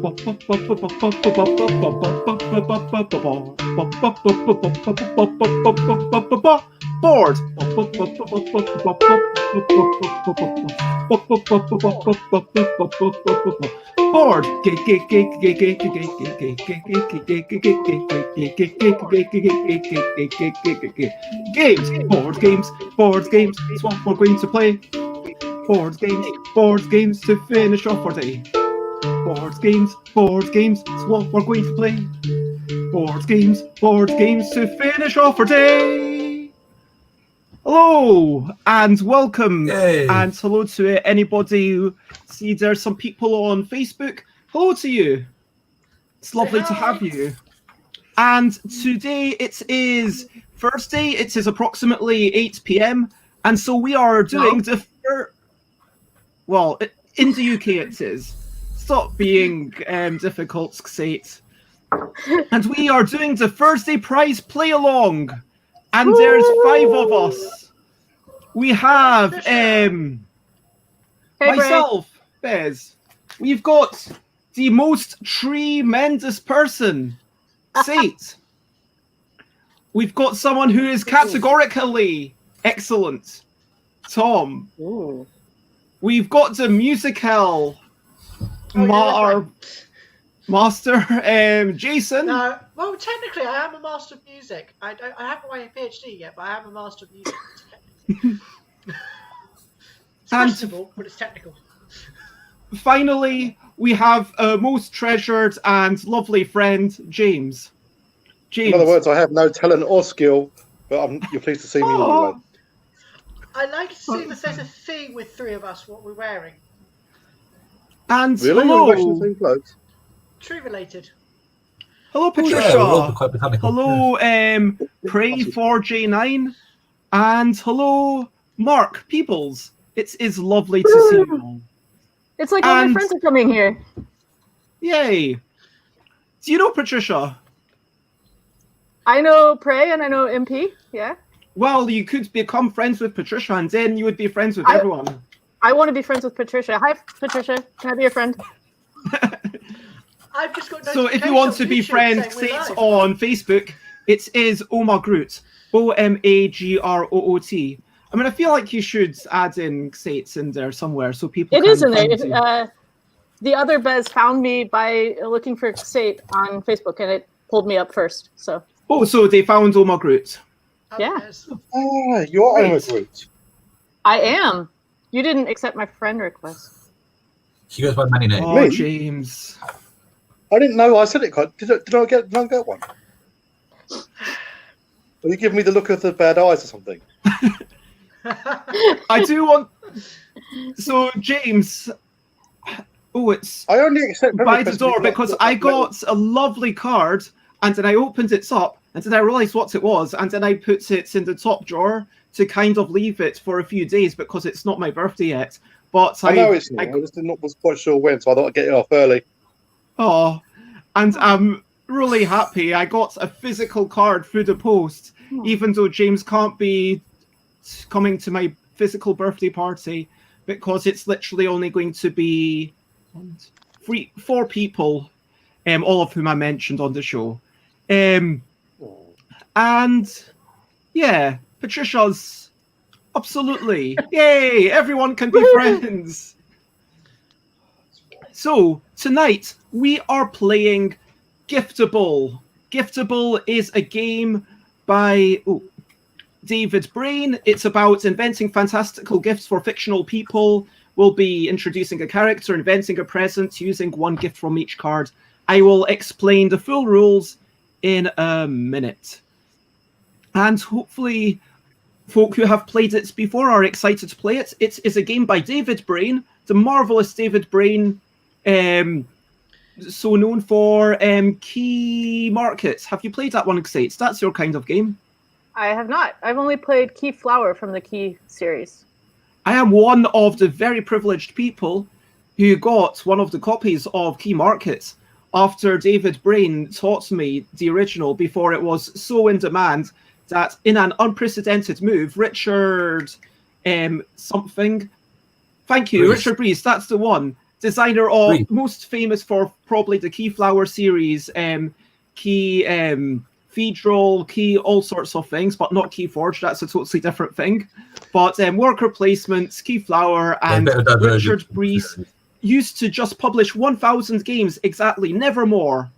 Board. Board. Games. Board games. Board games. It's what we're going to play. Board games to finish off our day. Board games. It's what we're going to play. Board games to finish off our day. Hello and welcome. Yay. And hello to anybody who see there's some people on Facebook. Hello to you. It's lovely to have you. And today it is Thursday. It is approximately 8 p.m. And so we are doing the well, in the UK it is. Stop being difficult, Xate. And we are doing the Thursday prize play along. And there's 5 of us. We have myself, Bez. We've got the most tremendous person, Xate. We've got someone who is categorically excellent, Tom. Ooh. We've got the musical master, Jason. No, well, technically, I am a master of music. I haven't my PhD yet, but I am a master of music. It's questionable, but it's technical. Finally, we have a most treasured and lovely friend, James. In other words, I have no talent or skill, but you're pleased to see me anyway. I'd like to see if there's a theme with 3 of us, what we're wearing. And really? hello. You're wearing the same clothes? True related. Hello, Patricia. Hello, Pray4J9. And hello, Mark Peoples. It is lovely to see you all. It's like all my friends are coming here. Yay. Do you know Patricia? I know Prey and I know MP, yeah. Well, you could become friends with Patricia and then you would be friends with everyone. I want to be friends with Patricia. Hi, Patricia. Can I be your friend? I've just got so if you want to be friends, Xate on Facebook, it is Omagroot. Omagroot. I mean, I feel like you should add in Xate in there somewhere so people It can is in there. find The other Bez found me by looking for Xate on Facebook and it pulled me up first. So. Oh, so they found Omagroot. Yeah. Ah, you're Omagroot. I am. You didn't accept my friend request. She goes by many names. Oh, Me? James. I didn't know I said it. Did I get one? Or you give me the look of the bad eyes or something? I do want... So, James... Oh, it's I only accept by the door because I got a lovely card and then I opened it up and then I realised what it was and then I put it in the top drawer to kind of leave it for a few days because it's not my birthday yet. But I know it's not. I just was quite sure when, so I thought I'd get it off early. Oh, and I'm really happy. I got a physical card through the post, even though James can't be coming to my physical birthday party because it's literally only going to be 4 people, all of whom I mentioned on the show. And yeah, Patricia's absolutely yay! Everyone can be friends. So tonight we are playing Giftable. Giftable is a game by David Brain. It's about inventing fantastical gifts for fictional people. We'll be introducing a character, inventing a present, using 1 gift from each card. I will explain the full rules in a minute. And hopefully folk who have played it before are excited to play it. It is a game by David Brain, the marvelous David Brain, so known for Key Markets. Have you played that one, Xate? That's your kind of game. I have not. I've only played Key Flower from the Key series. I am one of the very privileged people who got one of the copies of Key Markets after David Brain taught me the original before it was so in demand that in an unprecedented move, Richard something, thank you, Breeze. Richard Breeze, that's the one, designer of Three. most famous for probably the Keyflower series, Key Federal, Key all sorts of things, but not Keyforge. That's a totally different thing. But worker placements, Keyflower, and bit of diversion. Richard Breese used to just publish 1,000 games exactly, never more,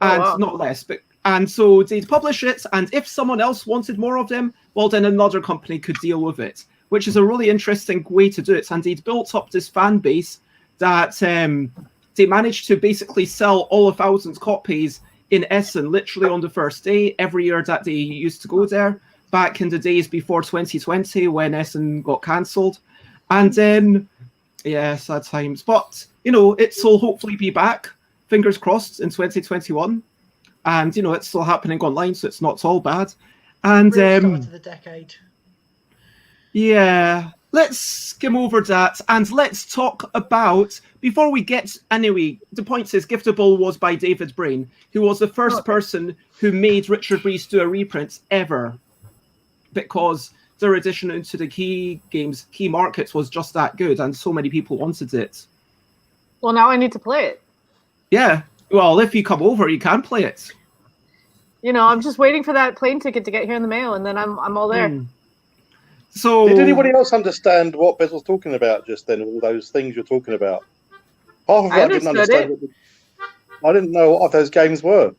and wow. not less. And so they'd publish it, and if someone else wanted more of them, well, then another company could deal with it, which is a really interesting way to do it. And they'd built up this fan base that they managed to basically sell all 1,000 copies in Essen literally on the first day every year that they used to go there, back in the days before 2020 when Essen got cancelled. And then, yeah, sad times. But, it'll hopefully be back, fingers crossed, in 2021. And, it's still happening online, so it's not all bad. And, Real start of the decade. yeah, let's skim over that and let's talk about, before we get, anyway, the point is Giftable was by David Brain, who was the first person who made Richard Breese do a reprint ever, because their addition into the Key Games, Key Markets was just that good and so many people wanted it. Well, now I need to play it. Yeah, well, if you come over, you can play it. I'm just waiting for that plane ticket to get here in the mail, and then I'm all there. So, Did anybody else understand what Bez was talking about just then? All those things you're talking about. Half of it I didn't understand. I didn't know what those games were.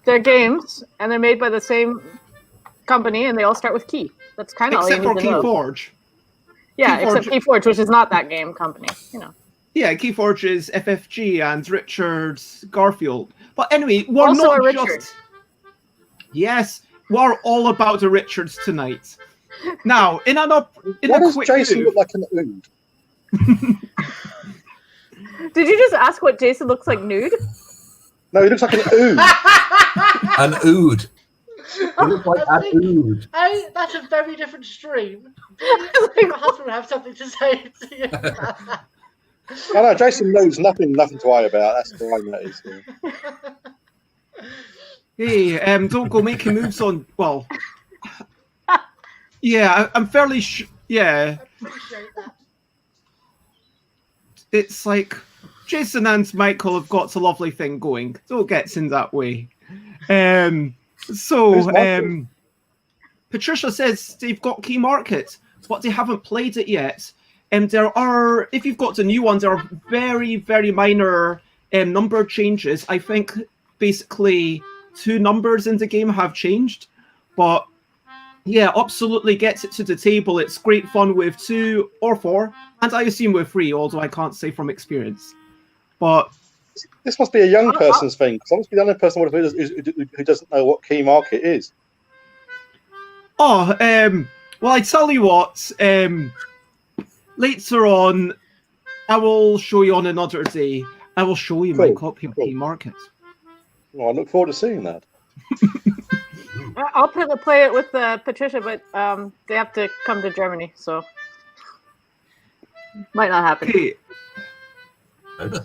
They're games, and they're made by the same company, and they all start with Key. That's kind of all you except need for to know. Keyforge. Yeah, except Keyforge, which is not that game company. Yeah, Keyforge is FFG and Richard Garfield. But anyway, we're Also not a Richard. just... Yes, we're all about the Richards tonight. Now, in a does quick Jason move... look like an ood? Did you just ask what Jason looks like nude? No, he looks like an ood. An ood. It looks like an ood. Hey, that's a very different stream. My husband will have something to say to you. I know, Jason knows nothing to worry about. That's the line that is. Hey, don't go making moves on... Well... Yeah, I'm fairly yeah. I appreciate that. It's like Jason and Michael have got a lovely thing going. It all gets in that way. Patricia says they've got Key Market, but they haven't played it yet. And there are, if you've got the new one, there are very, very minor number changes. I think basically 2 numbers in the game have changed, but yeah, absolutely gets it to the table. It's great fun with 2 or 4, and I assume with 3, although I can't say from experience. But this must be a young person's thing, because I must be the only person who doesn't know what Key Market is. well, I tell you what, later on, I will show you on another day. I will show you my copy of Key Market. Well, I look forward to seeing that. I'll play it with Patricia, but they have to come to Germany, so might not happen. Okay.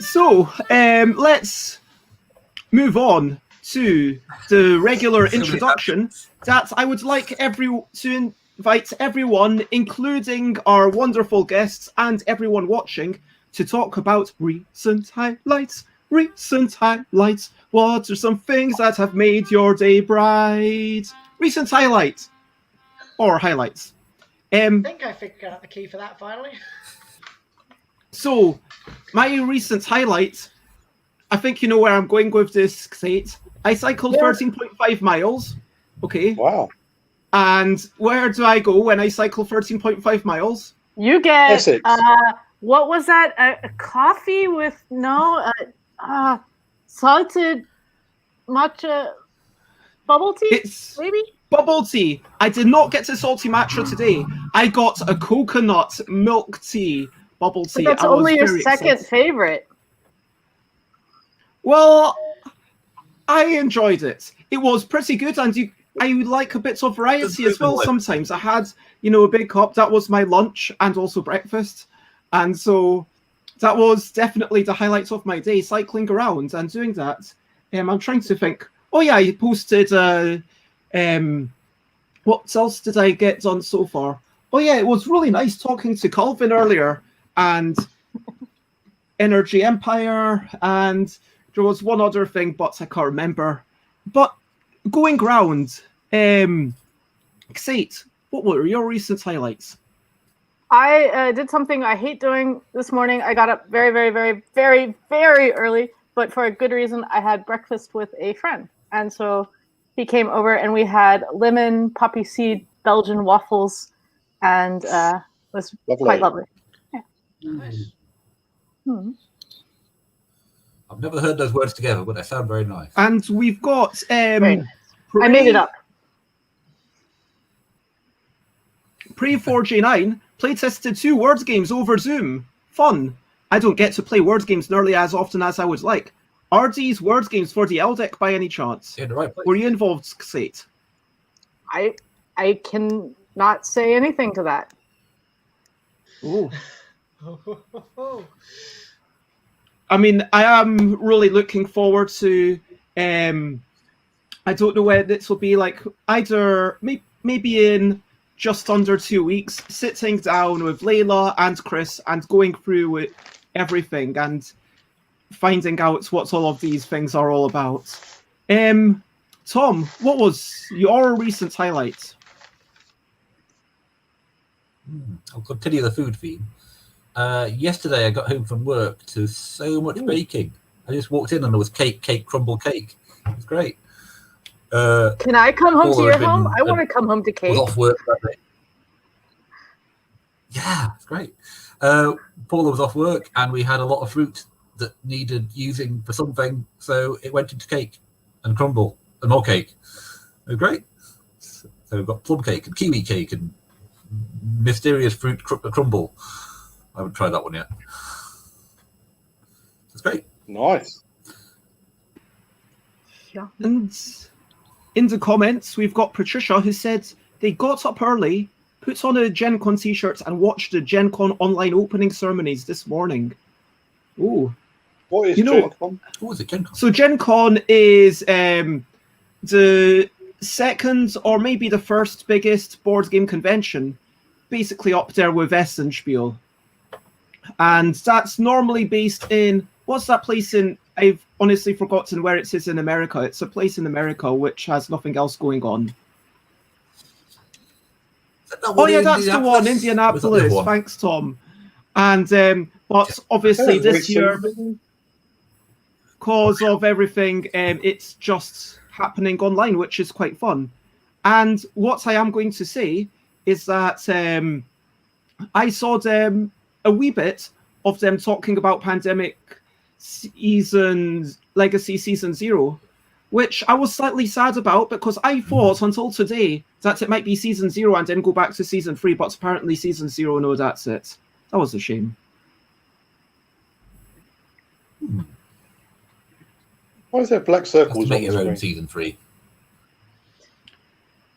So, let's move on to the regular introduction that I would like to invite everyone, including our wonderful guests and everyone watching, to talk about recent highlights. Recent highlights. What are some things that have made your day bright? Recent highlights. Or highlights. I think I figured out the key for that finally. So, my recent highlight, I think you know where I'm going with this, Kate. I cycled 13.5 miles. Okay. Wow. And where do I go when I cycle 13.5 miles? You get, Essex. what was that? A coffee with, salted matcha bubble tea? It's maybe? bubble tea. I did not get a salty matcha today. I got a coconut milk tea bubble tea. But that's only your second favorite. Well, I enjoyed it. It was pretty good, and I like a bit of variety as well sometimes. I had, a big cup. That was my lunch and also breakfast. And so that was definitely the highlights of my day, cycling around and doing that. I'm trying to think. Oh, yeah, I posted... what else did I get done so far? Oh, yeah, it was really nice talking to Calvin earlier. And Energy Empire, and there was one other thing, but I can't remember. But going round, Xate, what were your recent highlights? I did something I hate doing this morning. I got up very, very, very, very, very early, but for a good reason. I had breakfast with a friend. And so he came over and we had lemon, poppy seed, Belgian waffles, and it was quite lovely. Yeah. Nice. I've never heard those words together, but they sound very nice. And we've got... I made it up. Pre4J9 playtested 2 word games over Zoom. Fun. I don't get to play word games nearly as often as I would like. Are these word games for the L deck by any chance? In the right place. Were you involved, Xate? I can not say anything to that. Oh. I mean, I am really looking forward to. I don't know when this will be. Like either maybe in just under 2 weeks, sitting down with Layla and Chris and going through it, everything and finding out what all of these things are all about. Tom, what was your recent highlight? I'll continue the food theme. Yesterday I got home from work to so much baking. I just walked in and there was cake, crumble cake. It was great. Can I come home to your home? I want to come home to cake. Was off work that day. Yeah, it's great. Paula was off work and we had a lot of fruit that needed using for something, so it went into cake and crumble and more cake. It was great. So we've got plum cake and kiwi cake and mysterious fruit crumble. I haven't tried that one yet. It's great. Nice. Yeah. And in the comments, we've got Patricia who said they got up early, put on a Gen Con t-shirt and watched the Gen Con online opening ceremonies this morning. Ooh. What is You know- Gen Con? What was it, Gen Con? So Gen Con is the second or maybe the first biggest board game convention, basically up there with Essenspiel. And that's normally based in, what's that place in, I've honestly forgotten where it is in America. It's a place in America which has nothing else going on. Oh yeah, that's the one, Indianapolis. Thanks, Tom. And but obviously this year, because of everything, it's just happening online, which is quite fun. And what I am going to say is that I saw them a wee bit of them talking about Pandemic Legacy Season 0, which I was slightly sad about because I thought until today that it might be Season 0 and then go back to Season 3, but apparently Season 0, no, that's it. That was a shame. Why is there black circles Make on your the own screen? Season 3.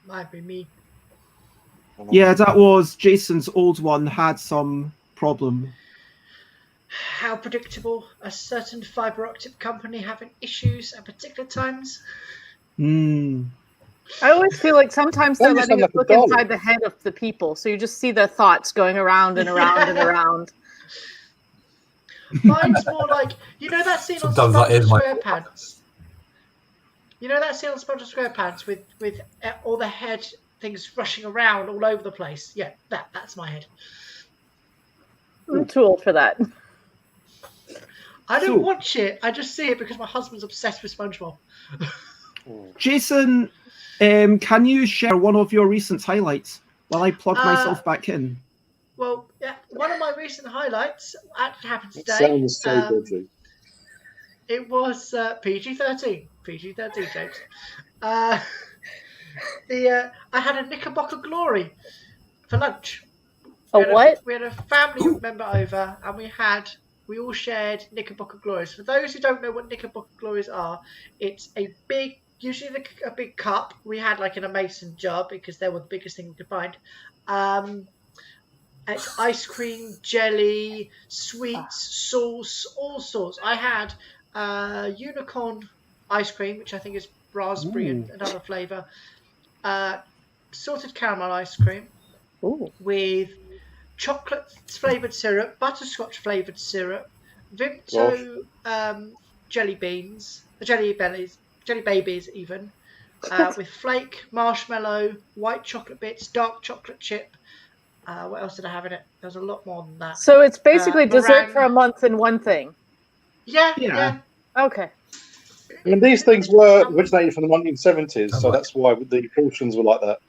Might be me. Yeah, that was Jason's old one, had some problem. How predictable. A certain fibre optic company having issues at particular times. Hmm. I always feel like sometimes Why they're do you letting sound us like a look doll? inside the head of the people, so you just see their thoughts going around and around and around. Mine's more like, you know that scene on Sometimes that is my- SpongeBob SquarePants? You know that scene on SpongeBob SquarePants with all the head things rushing around all over the place? Yeah, that's my head. I'm too old for that. I don't So- watch it. I just see it because my husband's obsessed with SpongeBob. Jason, can you share one of your recent highlights while I plug myself back in? Well, yeah, one of my recent highlights actually happened It today. sounds so dodgy. It was PG-13. PG-13, James. I had a Knickerbocker Glory for lunch. What? We had a family member over, and we all shared Knickerbocker Glories. For those who don't know what Knickerbocker Glories are, it's a big, usually a big cup. We had like in a mason jar because they were the biggest thing we could find. It's ice cream, jelly, sweets, sauce, all sorts. I had unicorn ice cream, which I think is raspberry and another flavour. Salted caramel ice cream with chocolate flavoured syrup, butterscotch flavoured syrup, Vimto jelly beans, the jelly babies even, with flake, marshmallow, white chocolate bits, dark chocolate chip. What else did I have in it? There's a lot more than that. So it's basically dessert meringue. for a month in one thing. Yeah. Okay. I mean, these things were originated from the 1970s, so that's why the portions were like that.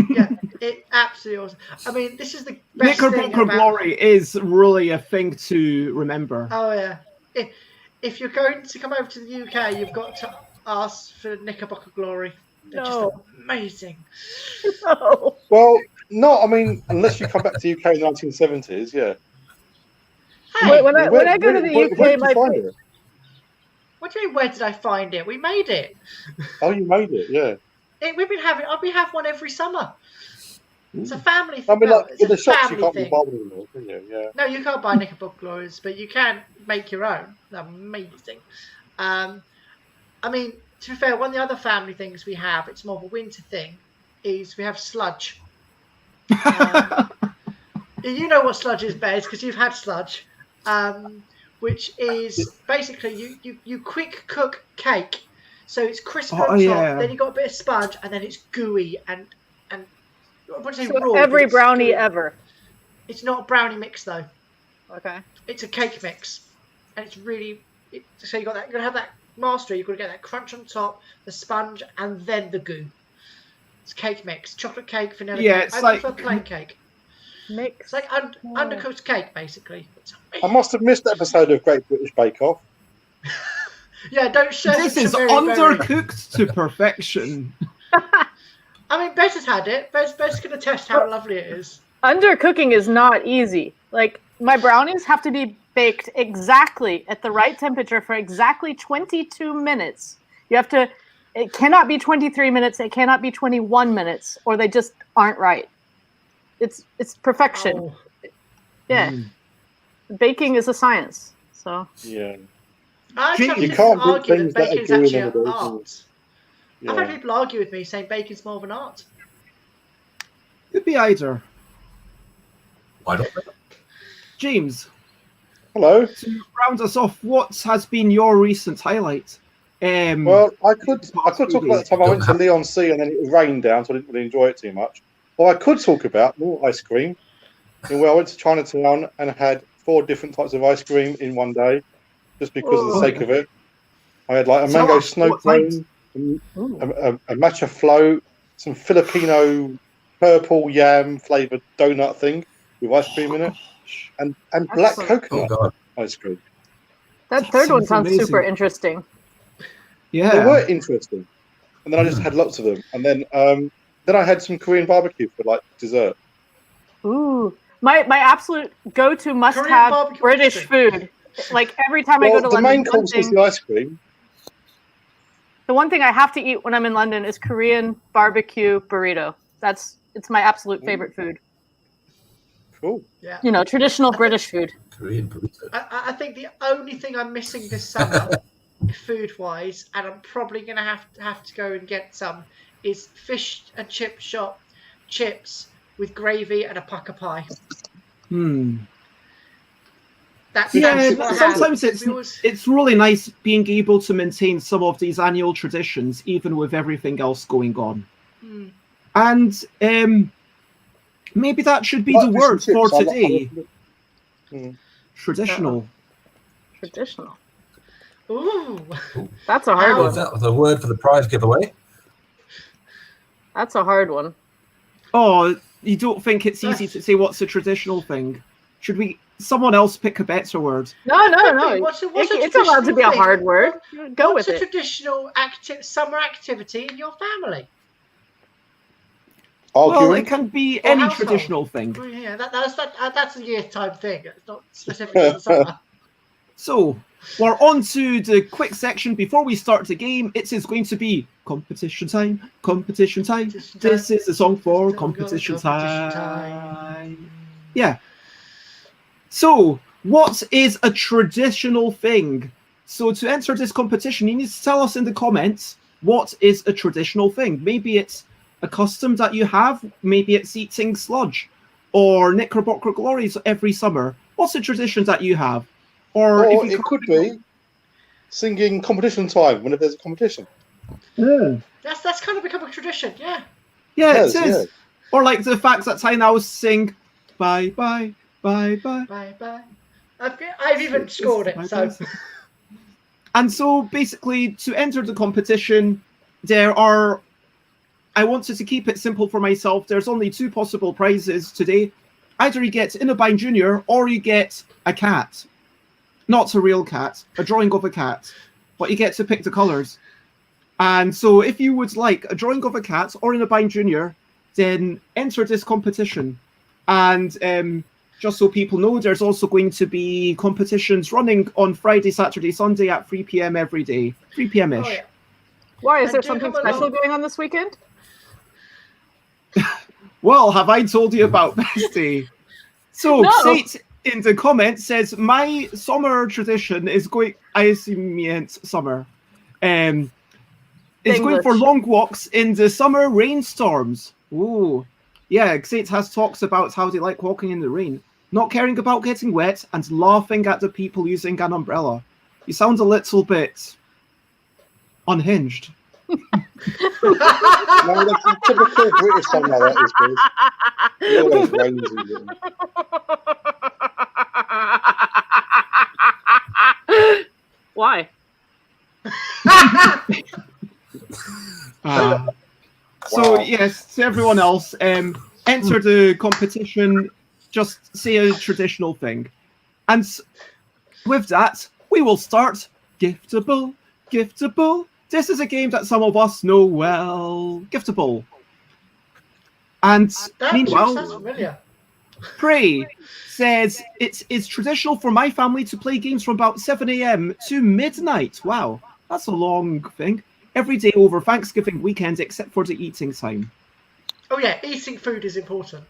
Yeah, it absolutely awesome. I mean, this is the best thing Knickerbocker about... Glory is really a thing to remember. Oh yeah. If you're going to come over to the UK, you've got to ask for Knickerbocker Glory. They're just amazing. No. Well, no, I mean, unless you come back to the UK in the 1970s, yeah. Hey, When I go to the UK, where did you find it? What do you mean, where did I find it? We made it. Oh, you made it, yeah. We have one every summer. It's a family thing. I mean, like, it's in the a shops you family can't thing. buy them anymore, can you? Yeah. No, you can't buy Knickerbocker Glories, but you can make your own. They're amazing. I mean, to be fair, one of the other family things we have, it's more of a winter thing, is we have sludge. You know what sludge is, Bez, because you've had sludge. Which is basically you quick cook cake. So it's crisp on top, then you got a bit of sponge, and then it's gooey and I wouldn't say raw, every brownie gooey. ever. It's not a brownie mix though. Okay. It's a cake mix, and it's really. So you got that. You're gonna have that mastery. You're gonna get that crunch on top, the sponge, and then the goo. It's cake mix, chocolate cake, vanilla. Yeah, cake. it's I like prefer plain cake. Mix. It's like undercooked cake, basically. I must have missed the episode of Great British Bake Off. Yeah, don't share. This is very, undercooked to perfection. I mean, Bez has had it. Bez going to test how lovely it is. Undercooking is not easy. Like, my brownies have to be baked exactly at the right temperature for exactly 22 minutes. It cannot be 23 minutes. It cannot be 21 minutes, or they just aren't right. It's perfection. Oh. Yeah. Baking is a science. So. Yeah. You can't do argue things that that baking are is actually doing an all art. those things. I've had people argue with me saying baking's more of an art. Could be either. Why not? James. Hello. To round us off, what has been your recent highlight? Well, I could talk about the time I went to Leon Sea and then it rained down, so I didn't really enjoy it too much. Or I could talk about more ice cream. Where I went to Chinatown and had 4 different types of ice cream in one day, just because of the sake of it. I had like a mango snow cone, a matcha float, some Filipino purple yam flavoured donut thing with ice cream in it, and black coconut ice cream. That third one sounds super interesting. Yeah, they were interesting. And then I just had lots of them, and then I had some Korean barbecue for like dessert. Ooh. My absolute go-to must-have British food. Like every time I go to London, the main course is the ice cream. The one thing I have to eat when I'm in London is Korean barbecue burrito. It's my absolute favorite food. Cool. Yeah. You know, traditional British food. Korean burrito. I think the only thing I'm missing this summer, food-wise, and I'm probably going to have to go and get some, is fish and chip shop chips with gravy and a pucker pie. Sometimes it's really nice being able to maintain some of these annual traditions, even with everything else going on. And maybe that should be the word for today. Traditional. Traditional. Ooh, that's a hard one. Is that the word for the prize giveaway? That's a hard one. Oh, you don't think it's easy to say what's a traditional thing? Should someone else pick a better word? No. It's allowed to be a hard word. Go with it. What's a traditional summer activity in your family? Well, it can be any traditional thing. Yeah, that's a year time thing. It's not specific to the summer. So, we're on to the quick section. Before we start the game, it is going to be competition time. Competition time. This is the song for competition time. Yeah. So, what is a traditional thing? So, to enter this competition, you need to tell us in the comments what is a traditional thing. Maybe it's a custom that you have. Maybe it's eating sludge or Knickerbocker Glories every summer. What's a tradition that you have? Or if you it could be singing competition time whenever there's a competition. That's kind of become a tradition. Yeah. Yeah, Yes, it is. yeah. Or like the fact that I now sing bye bye bye bye. Bye bye. I've even scored it. So. And so basically, to enter the competition, I wanted to keep it simple for myself. There's only 2 possible prizes today. Either you get Innobind Junior or you get a cat. Not a real cat, a drawing of a cat. But you get to pick the colours. And so if you would like a drawing of a cat or Innobind Junior, then enter this competition. And just so people know, there's also going to be competitions running on Friday, Saturday, Sunday at 3 p.m. every day. 3 p.m.-ish. Oh, yeah. Why? Is And there do something come special along. going on this weekend? Well, have I told you about Bestie? So, No. Sate in the comments says, my summer tradition is going, I assume he meant summer, is going for English. long walks in the summer rainstorms. Ooh. Yeah, Sate has talks about how they like walking in the rain, not caring about getting wet, and laughing at the people using an umbrella. You sound a little bit unhinged. No, that's a typical British song like that, is, Bruce. It always rains in Britain. Why? So yes, to everyone else, enter the competition. Just say a traditional thing, and with that, we will start Giftable. Giftable. This is a game that some of us know well. Giftable. And That meanwhile, sounds familiar. Prey says it is traditional for my family to play games from about 7 a.m. to midnight. Wow, that's a long thing. Every day over Thanksgiving weekend except for the eating time. Oh yeah, eating food is important.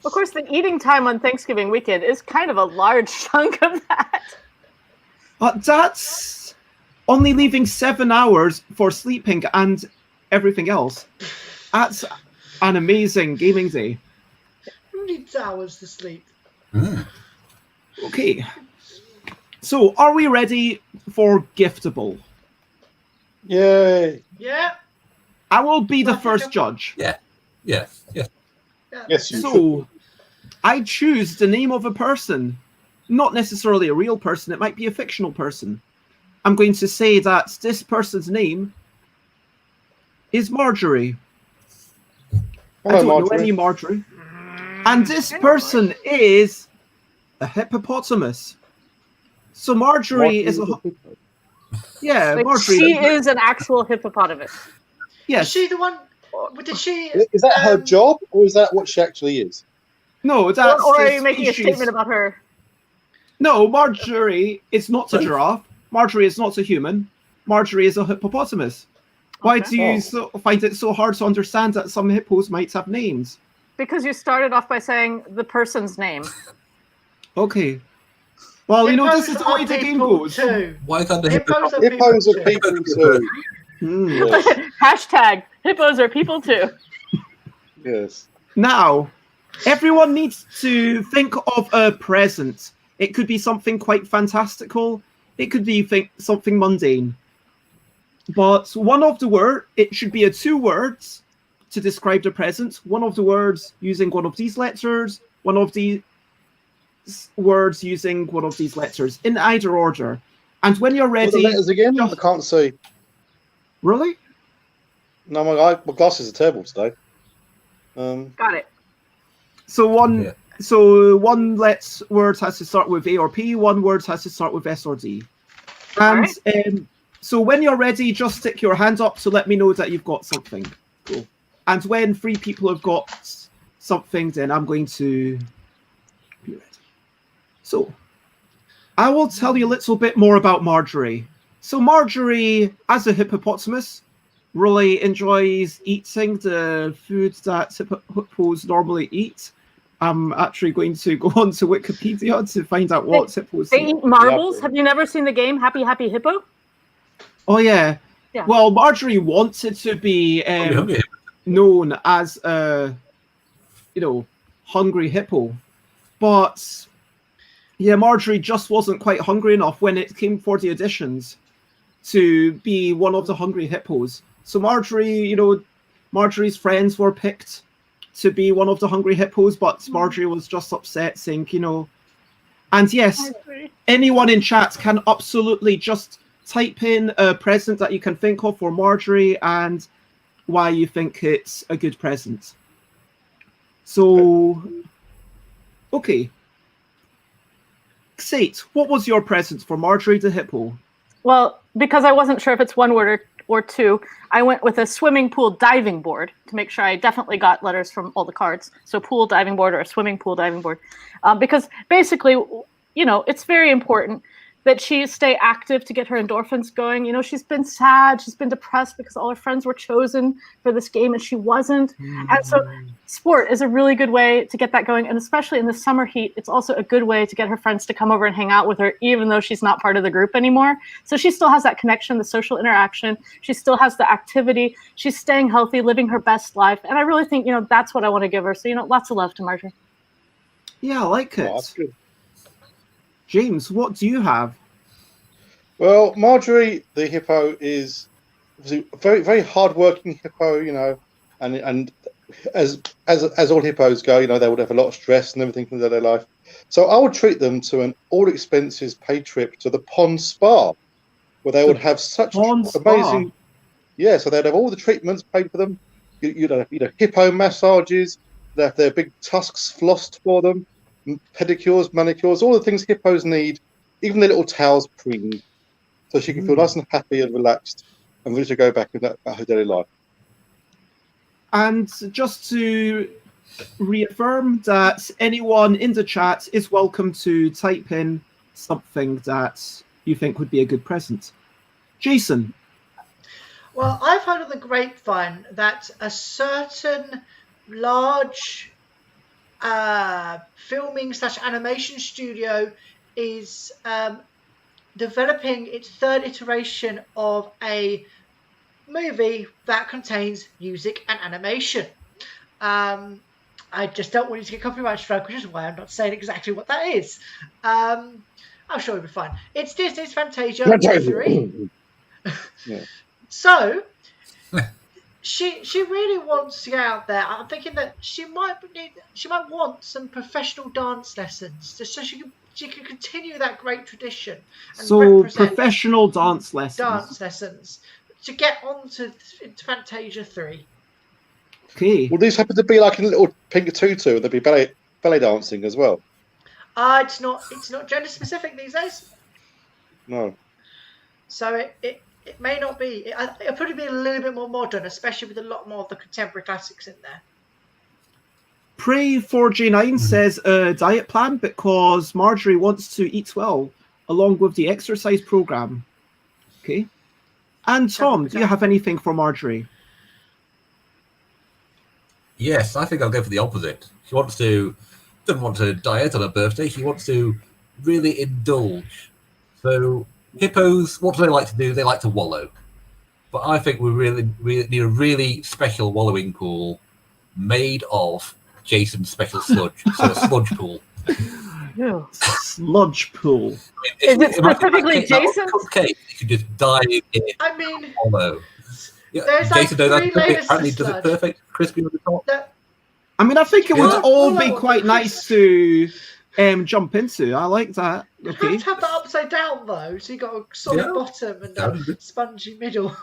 Of course, the eating time on Thanksgiving weekend is kind of a large chunk of that. That's only leaving 7 hours for sleeping and everything else. That's an amazing gaming day. Who needs hours to sleep? Okay. So, are we ready for Giftable? Yay. Yeah. I will be the first judge. Yeah. Yes. Yes, you should. So, I choose the name of a person. Not necessarily a real person, it might be a fictional person. I'm going to say that this person's name is Marjorie. I Hello, don't know any Marjorie. And this person is a hippopotamus. So Marjorie is a... Yeah, Like, Marjorie. she is an actual hippopotamus. Yes. Is she the one? Did she? Is that her job, or is that what she actually is? No, that's Or are the you making a species. statement about her? No, Marjorie is not a giraffe. Marjorie is not a human. Marjorie is a hippopotamus. Why Okay. do you find it so hard to understand that some hippos might have names? Because you started off by saying the person's name. Okay. Well, you know, this is the way the game goes. Too. Why can't the Hippos are Hippos are people people too. too. Yes. Hashtag hippos are people too. Yes. Now, everyone needs to think of a present. It could be something quite fantastical. It could be something mundane. But one of the words, it should be 2 words to describe the present. One of the words using one of these letters. One of the words using one of these letters in either order. And when you're What are the ready... letters again? I can't see. Really? No, my glasses are terrible today. Got it. So one... Yeah. So one word has to start with A or P, one word has to start with S or D. And so when you're ready, just stick your hand up to let me know that you've got something. Cool. And when 3 people have got something, then I'm going to be ready. So I will tell you a little bit more about Marjorie. So Marjorie, as a hippopotamus, really enjoys eating the food that hippos normally eat. I'm actually going to go on to Wikipedia to find out what hippos They eat. eat marbles. Have you never seen the game Happy Happy Hippo? Oh, yeah. Yeah. Well, Marjorie wanted to be known as a, hungry hippo. But Yeah, Marjorie just wasn't quite hungry enough when it came for the auditions to be one of the hungry hippos. So Marjorie, Marjorie's friends were picked to be one of the hungry hippos, but Marjorie was just upset, saying, And yes, anyone in chat can absolutely just type in a present that you can think of for Marjorie and why you think it's a good present. So, okay. Sate, what was your present for Marjorie the hippo? Well, because I wasn't sure if it's one word or two, I went with a swimming pool diving board to make sure I definitely got letters from all the cards. So pool diving board or a swimming pool diving board. Because basically, it's very important that she stay active to get her endorphins going. She's been sad, she's been depressed because all her friends were chosen for this game and she wasn't. And so sport is a really good way to get that going. And especially in the summer heat, it's also a good way to get her friends to come over and hang out with her, even though she's not part of the group anymore. So she still has that connection, the social interaction. She still has the activity. She's staying healthy, living her best life. And I really think, that's what I want to give her. So, lots of love to Marjorie. Yeah, I like it. Oh, that's good. James, what do you have? Well, Marjorie the hippo is a very, very hard-working hippo, and as all hippos go, they would have a lot of stress and everything in their life. So I would treat them to an all-expenses-paid trip to the pond spa, where they would have such amazing. Yeah, so they'd have all the treatments paid for them. Hippo massages. They have their big tusks flossed for them. Pedicures, manicures, all the things hippos need, even their little towels preened, so she can feel nice and happy and relaxed and ready to go back in her daily life. And just to reaffirm that anyone in the chat is welcome to type in something that you think would be a good present. Jason. Well, I've heard on the grapevine that a certain large filming / animation studio is developing its third iteration of a movie that contains music and animation. I just don't want you to get copyright strike, which is why I'm not saying exactly what that is. I'm sure it'll be fine. It's Disney's Fantasia 3. Yeah. So she really wants to get out there. I'm thinking that she might want some professional dance lessons, just so she can continue that great tradition. And so professional dance lessons to get on to Fantasia 3. Okay. Will these happen to be like in a little pink tutu? There'll be ballet dancing as well. It's not gender specific these days. No. So it may not be. It'll probably be a little bit more modern, especially with a lot more of the contemporary classics in there. Pray4J9 says a diet plan because Marjorie wants to eat well along with the exercise program. Okay. And Tom, do you have anything for Marjorie? Yes, I think I'll go for the opposite. She doesn't want to diet on her birthday. She wants to really indulge. So hippos, what do they like to do? They like to wallow. But I think we really need a really special wallowing pool made of Jason's special sludge. So a sludge pool. Yeah. Sludge pool. Is it specifically Jason's? Cupcake. You can just dive in. I mean, wallow. Yeah, there's Jason like does 3 that. layers Apparently, of does it sludge. perfect, crispy on the top. I mean, I think it would Yeah. all be quite nice to jump into. I like that. You Okay. have to have that upside down though, so you got a solid bottom and a spongy middle.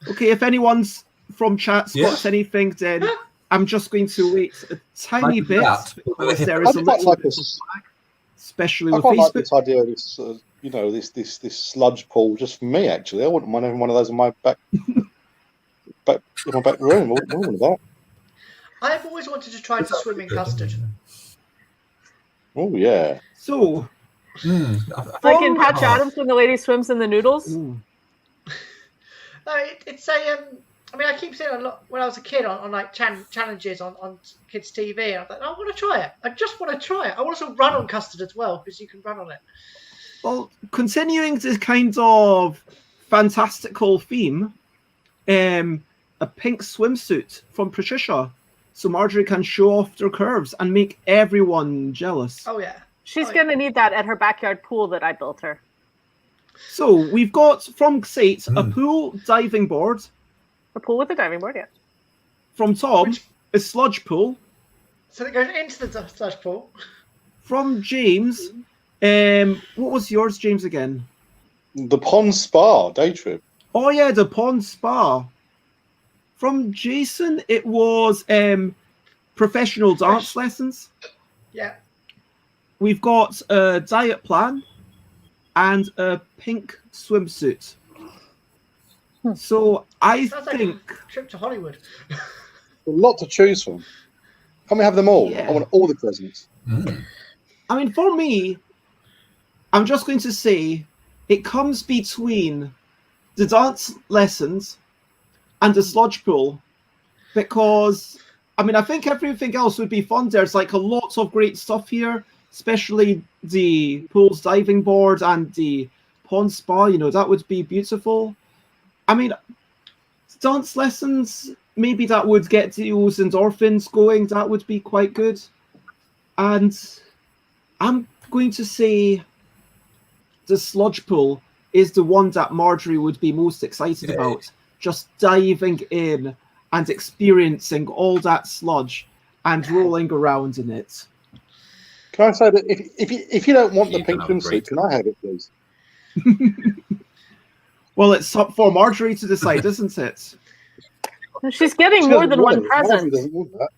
Okay, if anyone's from chat spots Yes. anything, then I'm just going to wait a tiny Like bit that. because there is a I'd quite little like bit this. of lag, especially I with quite like Facebook. this idea of this, this sludge pool just for me. Actually, I wouldn't mind having one of those in my back room. I wouldn't mind that. I've always wanted to try to swim in custard. Oh yeah. So, Like in Patch Adams when the lady swims in the noodles. ooh, No, it's a. I mean, I keep seeing a lot when I was a kid on like challenges on kids' TV. And I thought, I want to try it. I just want to try it. I want to run on custard as well because you can run on it. well, continuing this kind of fantastical theme, a pink swimsuit from Patricia, so Marjorie can show off their curves and make everyone jealous. Oh yeah. She's going to need that at her backyard pool that I built her. So we've got from Xate a pool diving board. A pool with a diving board, yeah. From Tom, a sludge pool. So it goes into the sludge pool. From James, what was yours, James, again? The Pond Spa day trip. Oh yeah, the Pond Spa. From Jason, it was professional dance lessons. Yeah. We've got a diet plan and a pink swimsuit. So I Sounds think like a trip to Hollywood. A lot to choose from. Can we have them all? Yeah. I want all the presents. I mean, for me, I'm just going to say it comes between the dance lessons and the sludge pool, because I mean, I think everything else would be fun. There's like a lot of great stuff here, especially the pool's diving board and the pond spa. You know, that would be beautiful. I mean, dance lessons, maybe that would get those endorphins going. That would be quite good. And I'm going to say the sludge pool is the one that Marjorie would be most excited about. Just diving in and experiencing all that sludge and rolling around in it. Can I say that if you don't want the pink swimsuit, can I have it, please? Well, it's up for Marjorie to decide, isn't it? She's getting more than one present. Doesn't want that.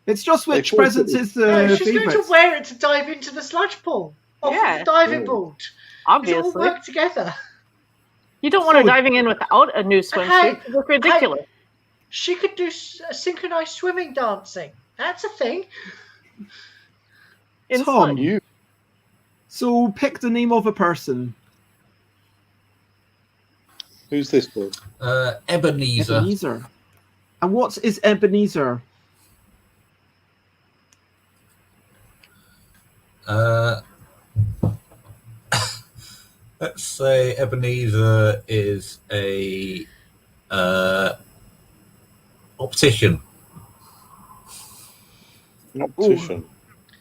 It's just which They present force it. is No, the she's going favourite. to wear it to dive into the sludge pool. Off the diving board. It's all Obviously. work together. You don't want her diving in without a new swimsuit. Hey, It would look ridiculous. She could do synchronized swimming dancing. That's a thing. In Tom, sludge. so pick the name of a person. Who's this for? Ebenezer. Ebenezer. And what is Ebenezer? Let's say Ebenezer is a optician. An optician.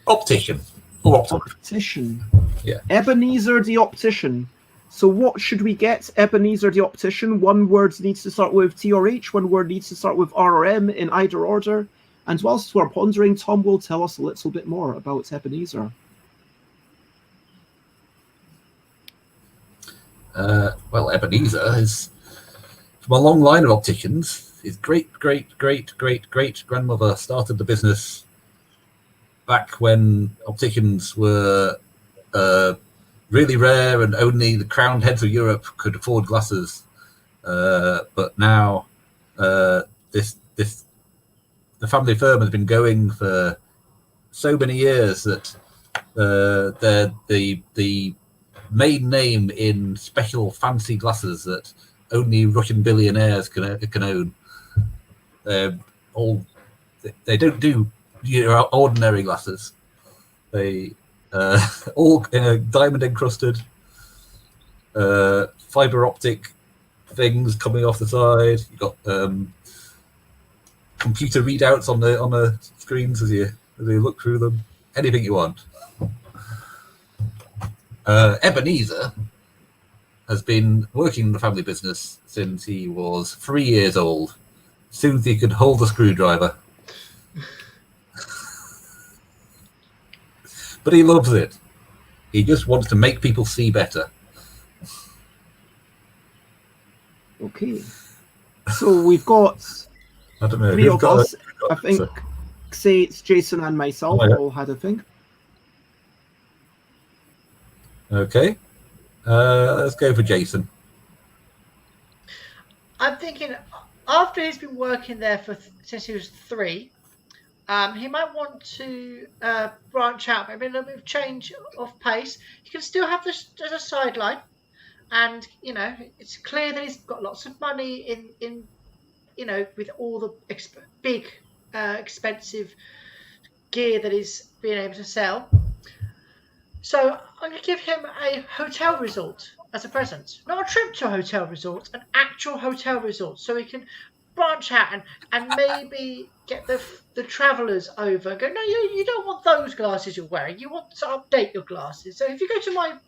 Optician. Or optician. Optician. Yeah. Ebenezer the optician. So what should we get? Ebenezer the optician. One word needs to start with T or H. One word needs to start with R or M in either order. And whilst we're pondering, Tom will tell us a little bit more about Ebenezer. Well, Ebenezer is from a long line of opticians. His great-great-great-great-great-grandmother started the business back when opticians were really rare and only the crowned heads of Europe could afford glasses. But now the family firm has been going for so many years that they're the main name in special fancy glasses that only Russian billionaires can own. They don't do ordinary glasses. They all diamond encrusted, fiber optic things coming off the side. You've got computer readouts on the screens as you look through them. Anything you want. Ebenezer has been working in the family business since he was 3 years old. Soon as he could hold a screwdriver. But he loves it. He just wants to make people see better. Okay. So we've got I don't know. three who's of got us. I think, say it's Jason and myself all had a thing. Okay. Let's go for Jason. I'm thinking after he's been working there since he was 3, he might want to branch out, maybe a little bit of change of pace. He can still have this as a sideline, and it's clear that he's got lots of money in with all the big expensive gear that he's being able to sell. So I'm going to give him a hotel resort as a present. Not a trip to a hotel resort, an actual hotel resort. So he can branch out and maybe get the travellers over and go, no, you don't want those glasses you're wearing. You want to update your glasses. So if you go to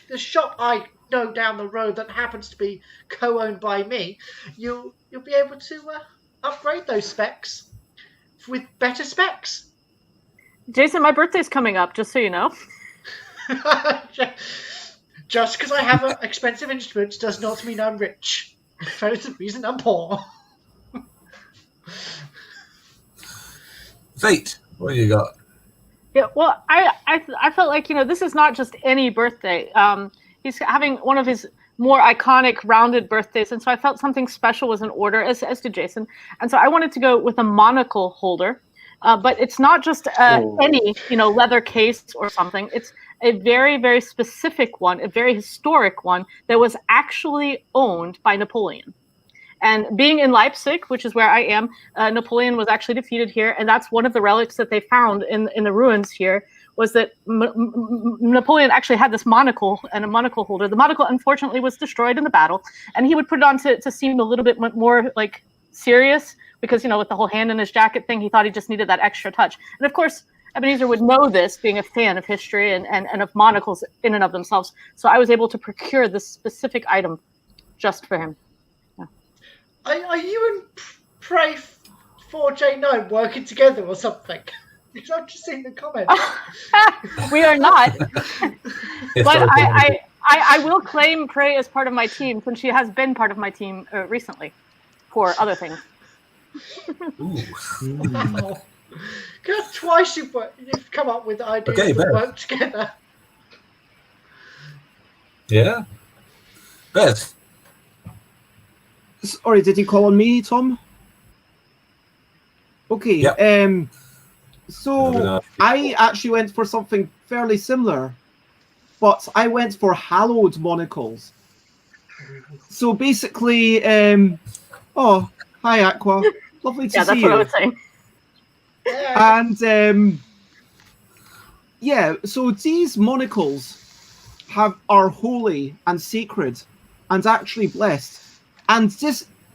the shop I know down the road that happens to be co-owned by me, you'll be able to upgrade those specs with better specs. Jason, my birthday's coming up, just so you know. Just because I have expensive instruments does not mean I'm rich. For the reason I'm poor. Fate, what do you got? Yeah, well, I felt like, this is not just any birthday. He's having one of his more iconic rounded birthdays, and so I felt something special was in order, as did Jason. And so I wanted to go with a monocle holder. But it's not just any, leather case or something. It's a very, very specific one, a very historic one that was actually owned by Napoleon. And being in Leipzig, which is where I am, Napoleon was actually defeated here. And that's one of the relics that they found in the ruins here, was that Napoleon actually had this monocle and a monocle holder. The monocle, unfortunately, was destroyed in the battle. And he would put it on to seem a little bit more like serious, because, with the whole hand in his jacket thing, he thought he just needed that extra touch. And of course, Ebenezer would know this, being a fan of history and of monocles in and of themselves. So I was able to procure this specific item just for him. Yeah. Are you and Pray 4J9 working together or something? Because I've just seen the comment. We are not. But I will claim Pray as part of my team, since she has been part of my team recently for other things. Because twice you've come up with ideas that work together. Yeah. Beth. Sorry, did you call on me, Tom? Okay. Yep. So I actually went for something fairly similar, but I went for hallowed monocles. So basically, oh, hi Aqua, lovely to see you. Yeah, that's what I was saying. And so these monocles are holy and sacred and actually blessed. And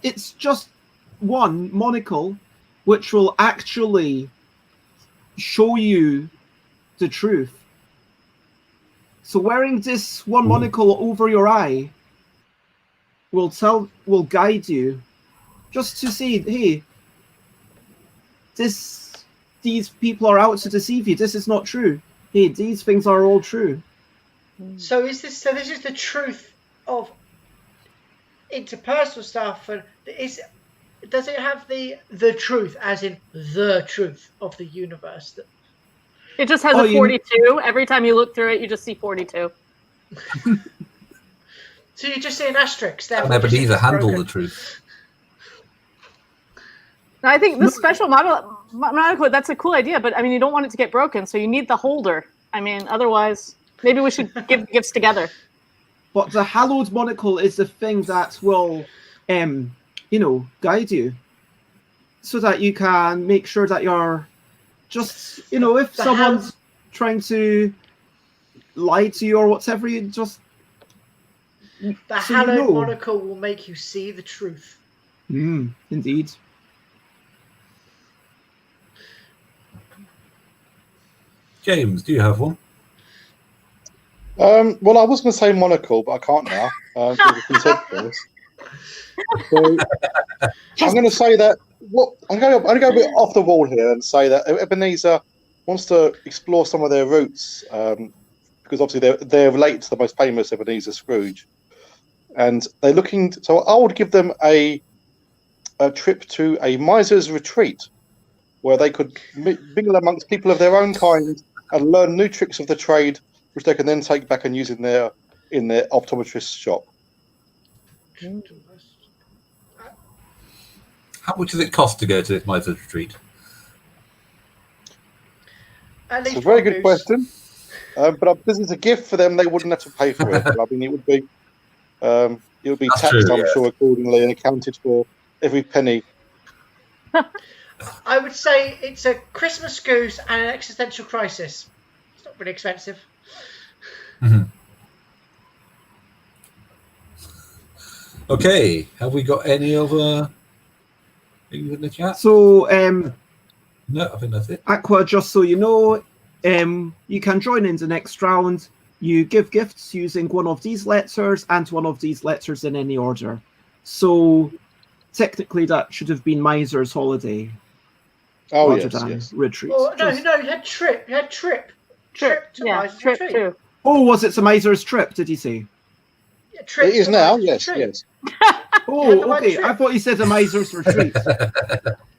it's just one monocle which will actually show you the truth. So wearing this one monocle over your eye will guide you just to say, hey, these people are out to deceive you. This is not true. Hey, these things are all true. So this is the truth of interpersonal stuff, and does it have the truth, as in the truth of the universe? It just has a 42. Every time you look through it, you just see 42. So you just see an asterisk. I'll never either handle the truth. Now, I think this special monocle, that's a cool idea, but I mean, you don't want it to get broken, so you need the holder. I mean, otherwise, maybe we should give gifts together. But the hallowed monocle is the thing that will, guide you, so that you can make sure that you're just, if someone's trying to lie to you or whatever, you just. The hallowed monocle will make you see the truth. Indeed. James, do you have one? Well, I was going to say monocle, but I can't now. So I'm going to say that. I'm going to go a bit off the wall here and say that Ebenezer wants to explore some of their roots, because obviously they're related to the most famous Ebenezer Scrooge, and they're looking. So I would give them a trip to a miser's retreat, where they could mingle amongst people of their own kind and learn new tricks of the trade, which they can then take back and use in their optometrist's shop. How much does it cost to go to this miser's retreat? It's a very good question. But because it's a gift for them, they wouldn't have to pay for it. I mean, it would be taxed, true, I'm sure, accordingly, and accounted for every penny. I would say it's a Christmas goose and an existential crisis. It's not really expensive. Mm-hmm. Okay, have we got any other Things in the chat? So, No, I think that's it. Aqua, just so you know, you can join in the next round. You give gifts using one of these letters and one of these letters in any order. So, technically, that should have been Miser's holiday. Oh, rather yes, than yes. retreat. Oh, no, you had trip. You had trip. Trip to Yeah, Miser's trip retreat. too. Oh, was it the Miser's trip, did he say? Yeah, trip It is to now, Miser's yes, retreat. yes. Oh, right okay. trip. I thought you said a Miser's retreat.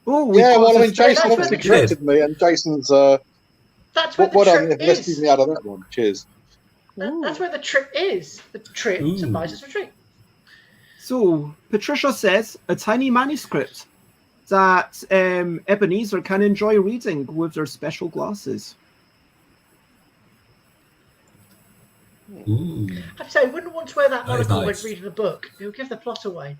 Oh, we Yeah, got well, I the mean, Jason special- obviously That's corrected me, and Jason's That's where well the done, trip rescued is. me out of that one. Cheers. That's where the trip is. The trip to Ooh. Miser's retreat. So, Patricia says a tiny manuscript that Ebenezer can enjoy reading with their special glasses. Ooh. I have to say, I wouldn't want to wear that That is monocle nice. when reading a book. It would give the plot away.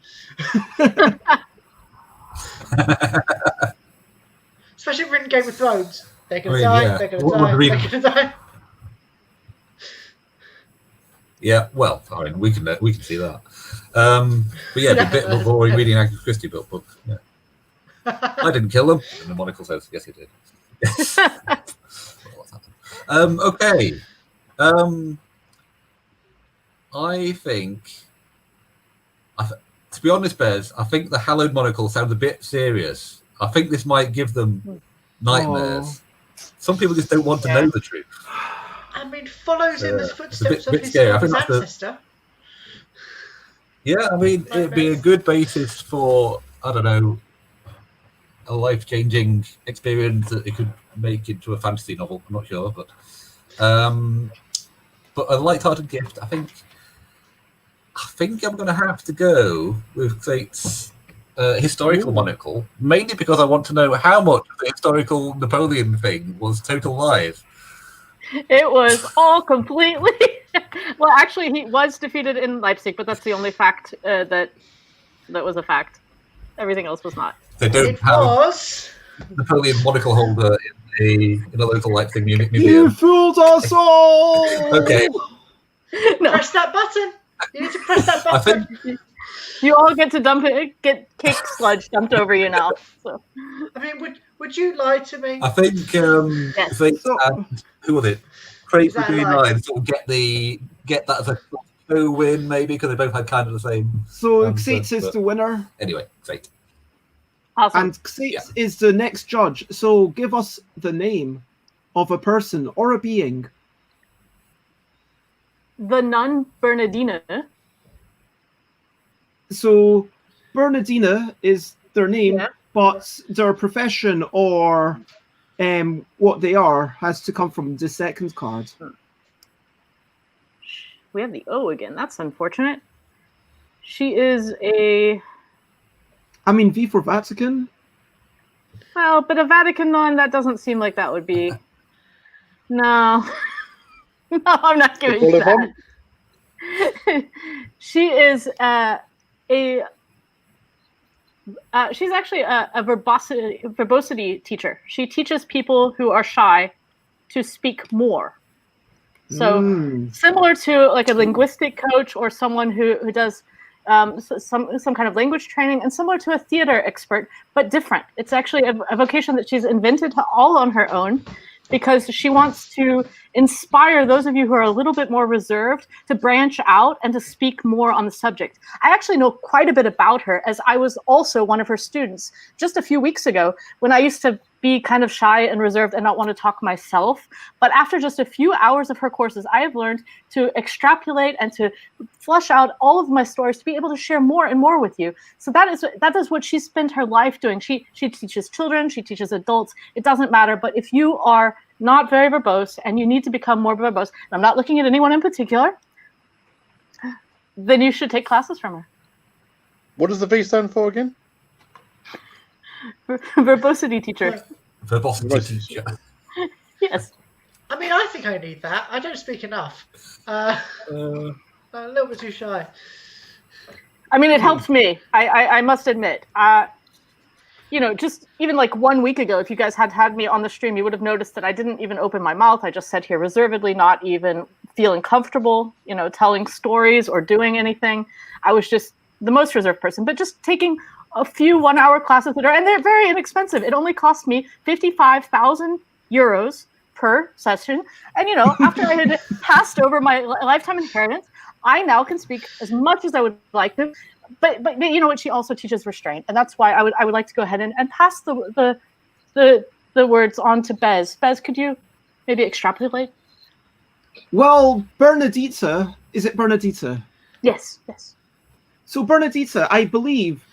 Especially if we're in Game of Thrones. They're going to die, yeah. they're going to What die, would we- they're going to die. Yeah, well, I mean, we can see that. But yeah, it'd be a bit boring reading an Agatha Christie book. But yeah, I didn't kill them. And the monocle says, yes, he did. Okay. I think, to be honest, Bez, I think the hallowed monocle sounds a bit serious. I think this might give them nightmares. Some people just don't want to know the truth. I mean, follows in the It's a footsteps bit of his scary. I think that's the- ancestor. Yeah, I mean, it'd be a good basis for, I don't know, a life-changing experience that it could make into a fantasy novel. I'm not sure, but a light-hearted gift. I think I'm going to have to go with Sate's historical monocle, mainly because I want to know how much of the historical Napoleon thing was total lies. It was all completely. Well, actually, he was defeated in Leipzig, but that's the only fact that was a fact. Everything else was not. They don't It have was. a Napoleon monocle holder in a local Leipzig You museum. fooled us all! Okay. No, Press that button. You need to press that I button. think you all get to get cake sludge dumped over you now. So I mean, would you lie to me? I think Yes. Zate So- and who was it? Craig Is that Green live? Line sort of get that as a co-win maybe because they both had kind of the same. So, Answer, Xates is but- the winner, Anyway, Zate. awesome. and Xates is the next judge. So, give us the name of a person or a being. The nun Bernardina. So, Bernardina is their name, Yeah. but their profession or what they are has to come from the second card. We have the O again. That's unfortunate. She is a I mean, V for Vatican. well, but a Vatican nun. That doesn't seem like that would be. No, no, I'm not giving you that. She is she's actually a verbosity teacher. She teaches people who are shy to speak more. So similar to like a linguistic coach or someone who does some kind of language training, and similar to a theater expert, but different. It's actually a vocation that she's invented all on her own, because she wants to inspire those of you who are a little bit more reserved to branch out and to speak more on the subject. I actually know quite a bit about her, as I was also one of her students just a few weeks ago when I used to be kind of shy and reserved and not want to talk myself. But after just a few hours of her courses, I have learned to extrapolate and to flush out all of my stories to be able to share more and more with you. So that is what she spent her life doing. She teaches children, she teaches adults. It doesn't matter. But if you are not very verbose and you need to become more verbose, and I'm not looking at anyone in particular, then you should take classes from her. What does the V stand for again? Verbosity teacher. Verbosity teacher. Yes. I mean, I think I need that. I don't speak enough. I'm a little bit too shy. I mean, it helps me. I must admit. Just even like 1 week ago, if you guys had me on the stream, you would have noticed that I didn't even open my mouth. I just sat here reservedly, not even feeling comfortable, telling stories or doing anything. I was just the most reserved person, but just taking a few 1-hour classes that are, and they're very inexpensive. It only cost me 55,000 euros per session. And, after I had passed over my lifetime inheritance, I now can speak as much as I would like to. But you know what? She also teaches restraint. And that's why I would like to go ahead and pass the words on to Bez. Bez, could you maybe extrapolate? Well, Bernadita, is it Bernadita? Yes. So Bernadita, I believe,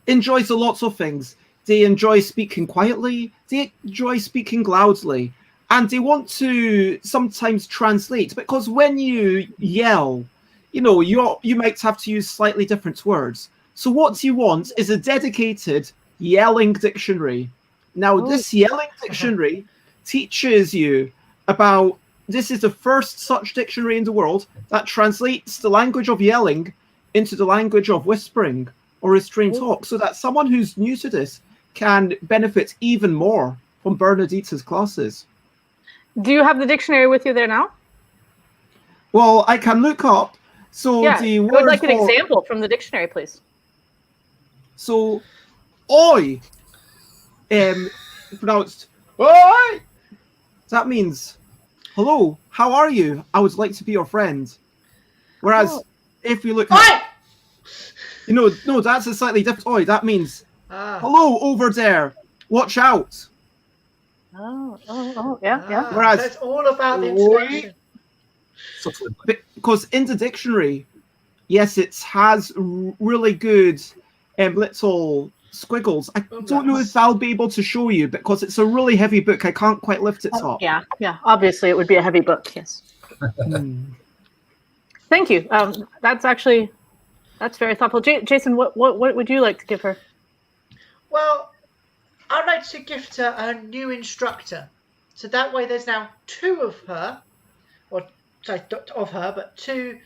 enjoys a lot of things. They enjoy speaking quietly, they enjoy speaking loudly, and they want to sometimes translate, because when you yell, you might have to use slightly different words. So what you want is a dedicated yelling dictionary. Now, this yelling dictionary teaches you about, this is the first such dictionary in the world that translates the language of yelling into the language of whispering or restrained talk, so that someone who's new to this can benefit even more from Bernadita's classes. Do you have the dictionary with you there now? Well, I can look up. So the I word would like an example from the dictionary, please. So, oi, pronounced oi. That means, hello, how are you? I would like to be your friend. Whereas, if you look at, no, that's a slightly different. Oi, that means, hello over there. Watch out. Yeah. Whereas, so it's all about the intonation. Because in the dictionary, yes, it has really good little squiggles. I don't know if I'll be able to show you, because it's a really heavy book. I can't quite lift it up. Yeah. Obviously, it would be a heavy book. Yes. Thank you. That's very thoughtful. Jason, what would you like to give her? Well, I'd like to gift her a new instructor. So that way there's now two of her, but two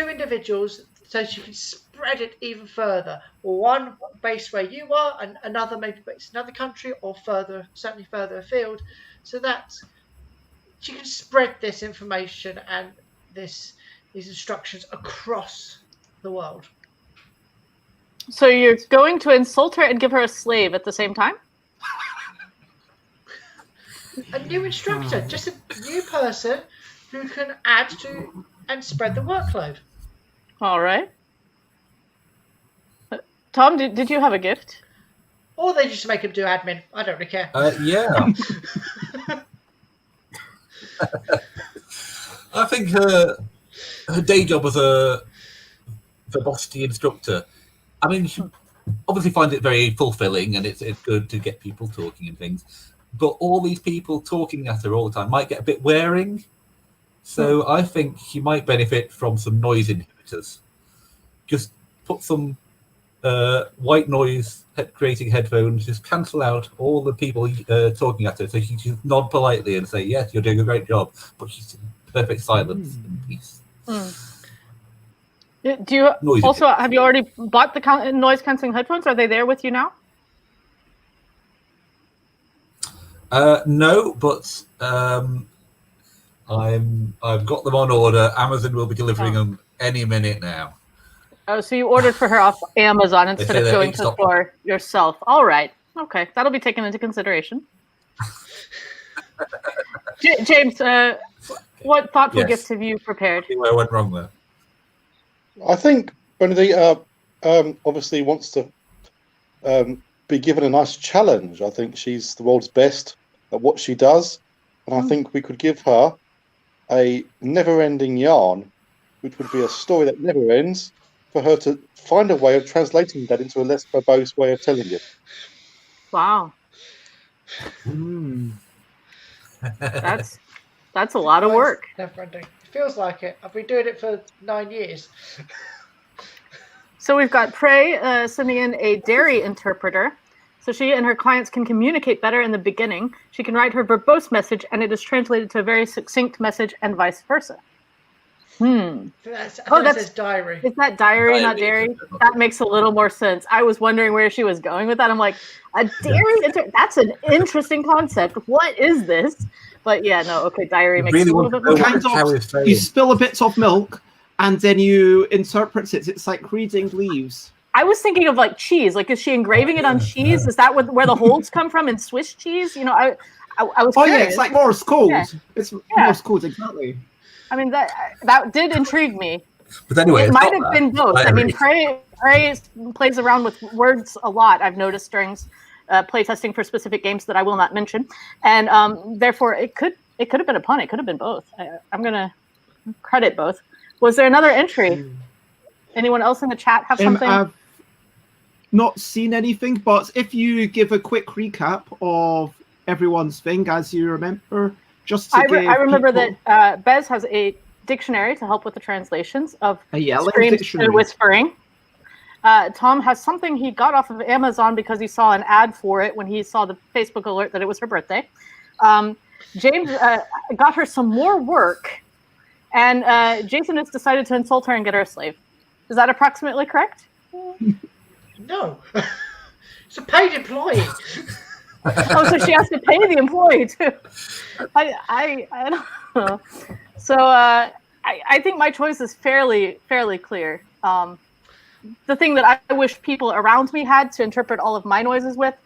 individuals, so she can spread it even further. One based where you are, and another maybe based in another country, or certainly further afield, so that she can spread this information and these instructions across the world. So you're going to insult her and give her a slave at the same time? A new instructor, just a new person who can add to and spread the workload. All right. Tom, did you have a gift? Or they just make him do admin. I don't really care. Yeah. I think her day job as a verbosity instructor, I mean, she obviously finds it very fulfilling, and it's good to get people talking and things. But all these people talking at her all the time might get a bit wearing. So I think she might benefit from some noise inhibitors. Just put some white noise creating headphones, just cancel out all the people talking at her. So she just nod politely and say, yes, you're doing a great job. But she's in perfect silence and peace. Do you have you already bought the noise cancelling headphones? Are they there with you now? No, but I've got them on order. Amazon will be delivering them any minute now. Oh, so you ordered for her off Amazon instead of going to the store yourself. All right. Okay. That'll be taken into consideration. James, what thoughtful gifts have you prepared? Where I went wrong there. I think Benedict obviously wants to be given a nice challenge. I think she's the world's best at what she does. And I think we could give her a never-ending yarn, which would be a story that never ends, for her to find a way of translating that into a less verbose way of telling it. Wow. That's a lot of work. Never-ending. Feels like it. I've been doing it for 9 years. So we've got Prey sending in a dairy interpreter. So she and her clients can communicate better in the beginning. She can write her verbose message, and it is translated to a very succinct message, and vice versa. That says diary. Is that diary, not dairy? That makes a little more sense. I was wondering where she was going with that. I'm like, a dairy? That's an interesting concept. What is this? But yeah, no, okay, diary makes a little bit more sense. You spill a bit of milk, and then you interpret it. It's like reading leaves. I was thinking of like cheese. Like, is she engraving it on cheese? Is that where the holes come from in Swiss cheese? You know, I was Oh curious. yeah, it's like Morse code. Yeah. It's Yeah. Morse code, exactly. I mean, that did intrigue me. But anyway, It it's might not have that. been both. I mean, agree. Prey plays around with words a lot. I've noticed during playtesting for specific games that I will not mention, and therefore it could have been a pun. It could have been both. I'm gonna credit both. Was there another entry? Anyone else in the chat have something? I've not seen anything, but if you give a quick recap of everyone's thing as you remember, just to I give remember people that Bez has a dictionary to help with the translations of a yelling screams dictionary. to whispering. Tom has something he got off of Amazon because he saw an ad for it when he saw the Facebook alert that it was her birthday. James got her some more work, and Jason has decided to insult her and get her a slave. Is that approximately correct? No. It's a paid employee. Oh, so she has to pay the employee too. I don't know. So I think my choice is fairly clear. The thing that I wish people around me had to interpret all of my noises with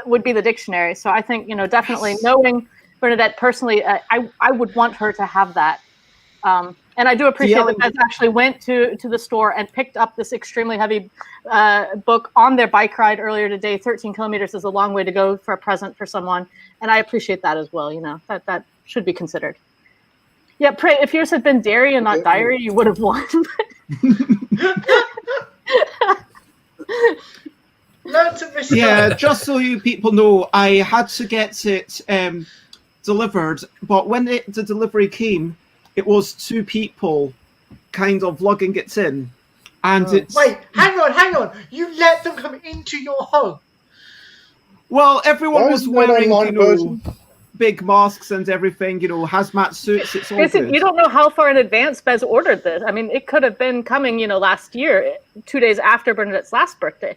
would be the dictionary. So I think, definitely knowing Bernadette personally, I would want her to have that. And I do appreciate that Bez actually went to the store and picked up this extremely heavy book on their bike ride earlier today. 13 kilometers is a long way to go for a present for someone. And I appreciate that as well. That should be considered. Yeah, Prey, if yours had been dairy and not diary, you would have won. Yeah, just so you people know, I had to get it delivered, but when the delivery came, it was 2 people kind of lugging it in. And it's... Wait, hang on. You let them come into your home. Well, everyone was wearing, big masks and everything, hazmat suits. It's all good. You don't know how far in advance Bez ordered this. I mean, it could have been coming, last year, 2 days after Bernadette's last birthday,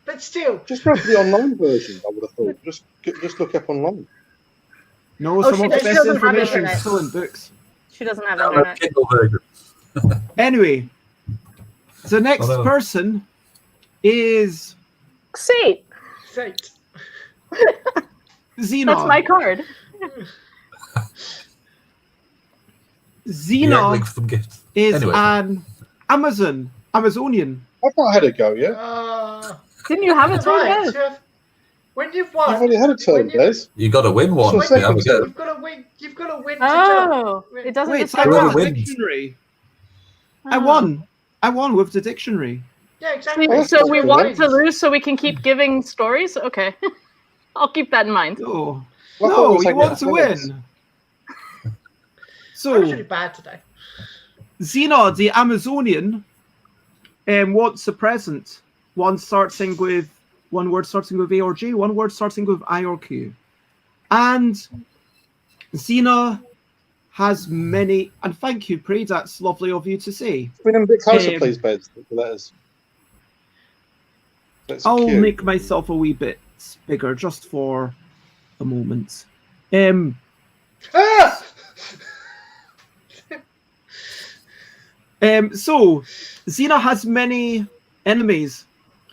But still. Just go for the online version, I would have thought. Just look up online. No, some of the best information is still in books. She doesn't have internet. Kindle version. Anyway, the next person is... Sate. Xena. That's my card. Xena is an Amazonian. I've not had a go yet. Didn't you have a turn? When you've won, I've already had a turn, Des. You've got to win one. You've got to win. You've got to win. Oh, it doesn't. Wait, I won the dictionary. I won with the dictionary. Yeah, exactly. So we want to lose so we can keep giving stories? Okay. I'll keep that in mind. No, you want to win. So, I'm really bad today. Xena, the Amazonian, wants a present. One word starting with A or G, one word starting with I or Q. And Xena has many, and thank you, Pree, that's lovely of you to say. Bring them a bit closer, please, Bez, the letters. I'll make myself a wee bit bigger just for a moment. So Xena has many enemies.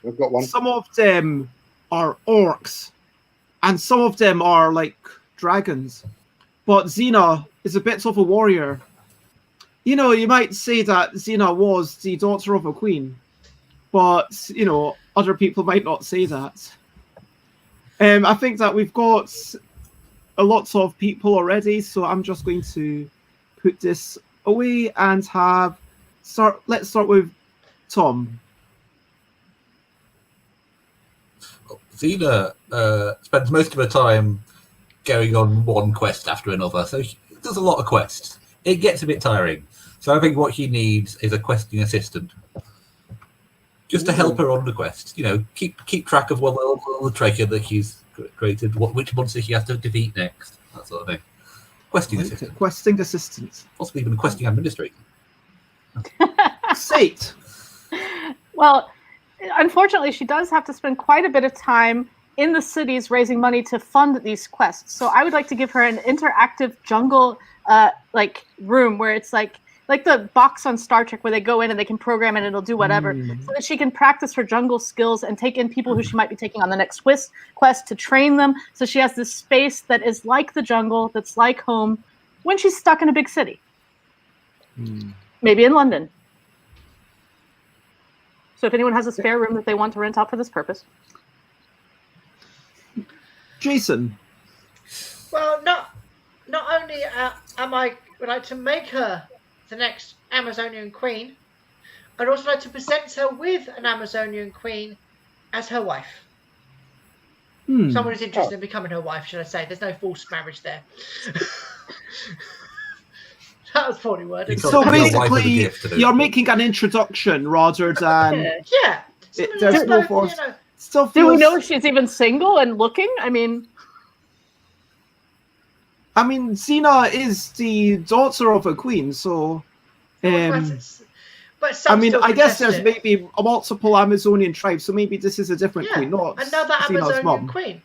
I've got one. Some of them are orcs, and some of them are like dragons. But Xena is a bit of a warrior. You might say that Xena was the daughter of a queen, but other people might not say that. I think that we've got a lot of people already, so I'm just going to put this away and let's start with Tom. Xena spends most of her time going on one quest after another, so she does a lot of quests. It gets a bit tiring. So I think what she needs is a questing assistant. Just to help her on the quest. Keep track of what the treasure that she's created, which monster she has to defeat next, that sort of thing. Questing assistant. Questing assistant. Possibly even questing administrator. Sate. Well, unfortunately, she does have to spend quite a bit of time in the cities raising money to fund these quests. So I would like to give her an interactive jungle room where it's like like the box on Star Trek where they go in and they can program it and it'll do whatever, so that she can practice her jungle skills and take in people who she might be taking on the next quest to train them. So she has this space that is like the jungle, that's like home, when she's stuck in a big city. Maybe in London. So if anyone has a spare room that they want to rent out for this purpose. Jason. Well, not only would I like to make her the next Amazonian queen, I'd also like to present her with an Amazonian queen as her wife. Someone who's interested in becoming her wife, should I say? There's no forced marriage there. That was poorly worded. So basically, you're making an introduction rather than there's no force. Do we know if she's even single and looking? I mean, Xena is the daughter of a queen, so. But I guess there's maybe a multiple Amazonian tribes, so maybe this is a different queen, not another Xena's Amazonian mom. queen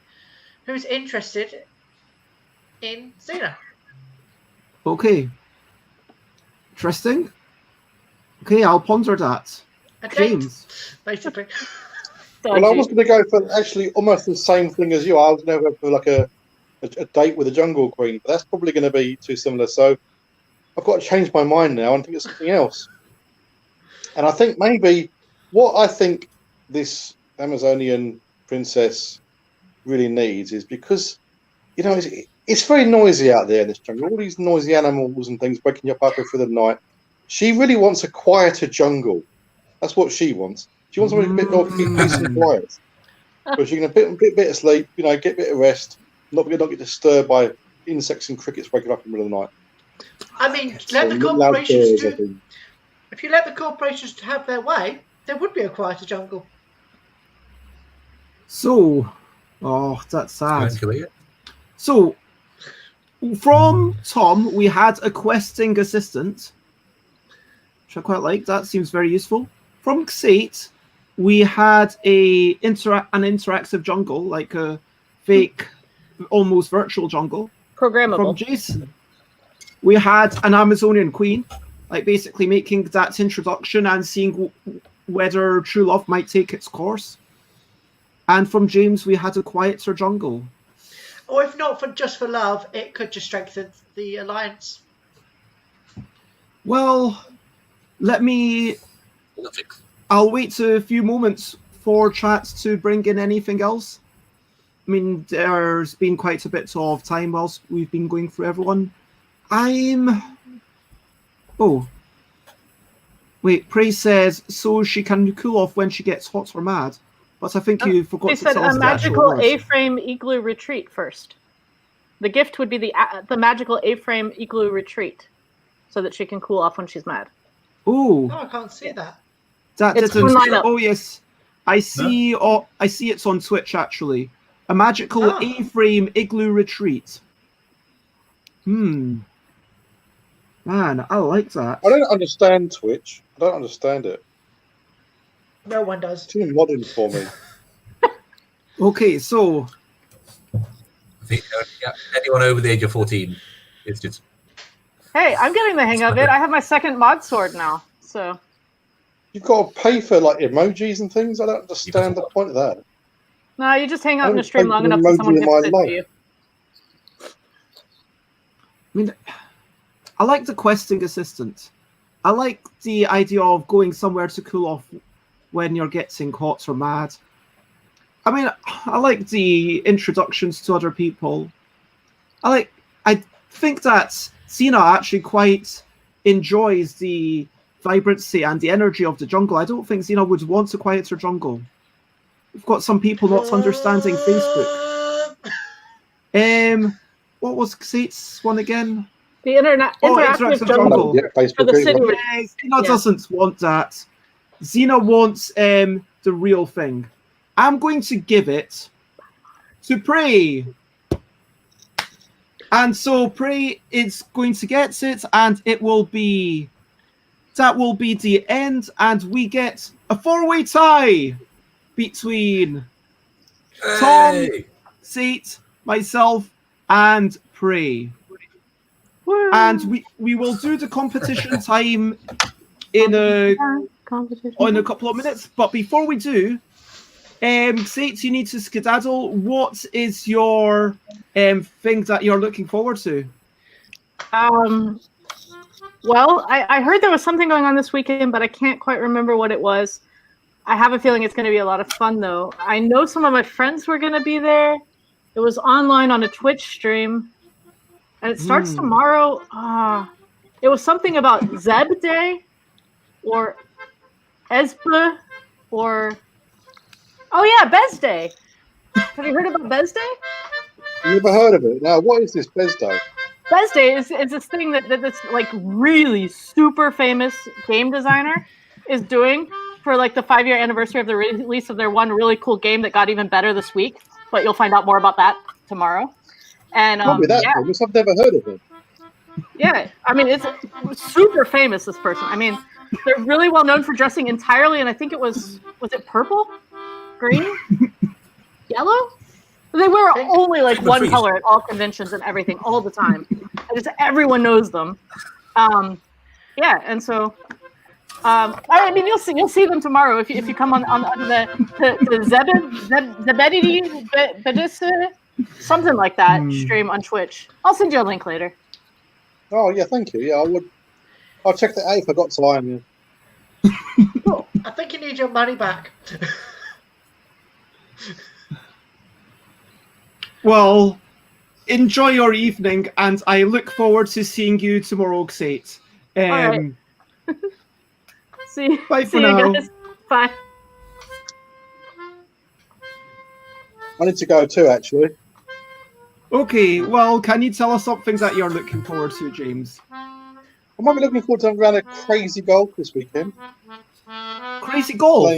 who's interested in Xena. Okay. Interesting. Okay, I'll ponder that. James. Basically. Well, I was going to go for actually almost the same thing as you. I was going to go for like a date with a jungle queen, but that's probably going to be too similar. So I've got to change my mind now and think it's something else. And I think maybe what I think this Amazonian princess really needs is because, it's very noisy out there in this jungle. All these noisy animals and things waking you up halfway through the night. She really wants a quieter jungle. That's what she wants. She wants something a bit more peace and quiet. So she can get a bit of sleep, get a bit of rest, not get disturbed by insects and crickets waking up in the middle of the night. Let the corporations do. If you let the corporations have their way, there would be a quieter jungle. So, that's sad. So, from Tom, we had a questing assistant, which I quite like. That seems very useful. From Xate, we had an interactive jungle, like a fake, almost virtual jungle. Programmable. From Jason, we had an Amazonian queen, like basically making that introduction and seeing whether true love might take its course. And from James, we had a quieter jungle. Or if not just for love, it could just strengthen the alliance. Well, I'll wait a few moments for chat to bring in anything else. There's been quite a bit of time whilst we've been going through everyone. Prey says, so she can cool off when she gets hot or mad. But I think you forgot to tell us a magical A-frame igloo retreat first. The gift would be the magical A-frame igloo retreat, so that she can cool off when she's mad. Oh, I can't see that. It's didn't. Oh yes, I see. No? I see it's on Twitch actually. A magical A-frame igloo retreat. Man, I like that. I don't understand Twitch. I don't understand it. No one does. It's too modern for me. Okay, so anyone over the age of 14, it's just. Hey, I'm getting the hang of it. I have my second mod sword now, so. You've got to pay for like emojis and things. I don't understand the point of that. No, you just hang out in the stream long enough till someone gets it to you. I like the questing assistant. I like the idea of going somewhere to cool off when you're getting hot or mad. I like the introductions to other people. I think that Xena actually quite enjoys the vibrancy and the energy of the jungle. I don't think Xena would want a quieter jungle. We've got some people not understanding Facebook. What was Xate's one again? The interactive jungle for the city. Xena doesn't want that. Xena wants the real thing. I'm going to give it to Prey. And so Prey is going to get it, and that will be the end, and we get a 4-way tie between Tom, Xate, myself, and Prey. Woo. and we will do the competition time in a couple of minutes. But before we do, Sates, you need to skedaddle. What is your thing that you're looking forward to? Well, I heard there was something going on this weekend, but I can't quite remember what it was. I have a feeling it's going to be a lot of fun, though. I know some of my friends were going to be there. It was online on a Twitch stream, and it starts tomorrow. It was something about Zeb Day, or Espa, or Bez Day. Have you heard about Bez Day? Never heard of it. Now, what is this Bez Day? Bez Day is this thing that this like really super famous game designer is doing for like the 5-year anniversary of the release of their one really cool game that got even better this week. But you'll find out more about that tomorrow. And I've never heard of it. Yeah, I mean it's super famous. This person. I mean, they're really well known for dressing entirely, and I think was it purple, green, yellow? They wear only like one color at all conventions and everything all the time. And everyone knows them. And so I mean you'll see them tomorrow if you come on the Zebedee something like that stream on Twitch. I'll send you a link later. Oh yeah, thank you. Yeah, I would. I'll check that out if I got time. Yeah. Cool. I think you need your money back. Well, enjoy your evening, and I look forward to seeing you tomorrow, Xate. All right. Bye for you now. Guys. Bye. I need to go too, actually. Okay, well, can you tell us something that you're looking forward to, James? I might be looking forward to around a crazy golf this weekend. Crazy golf?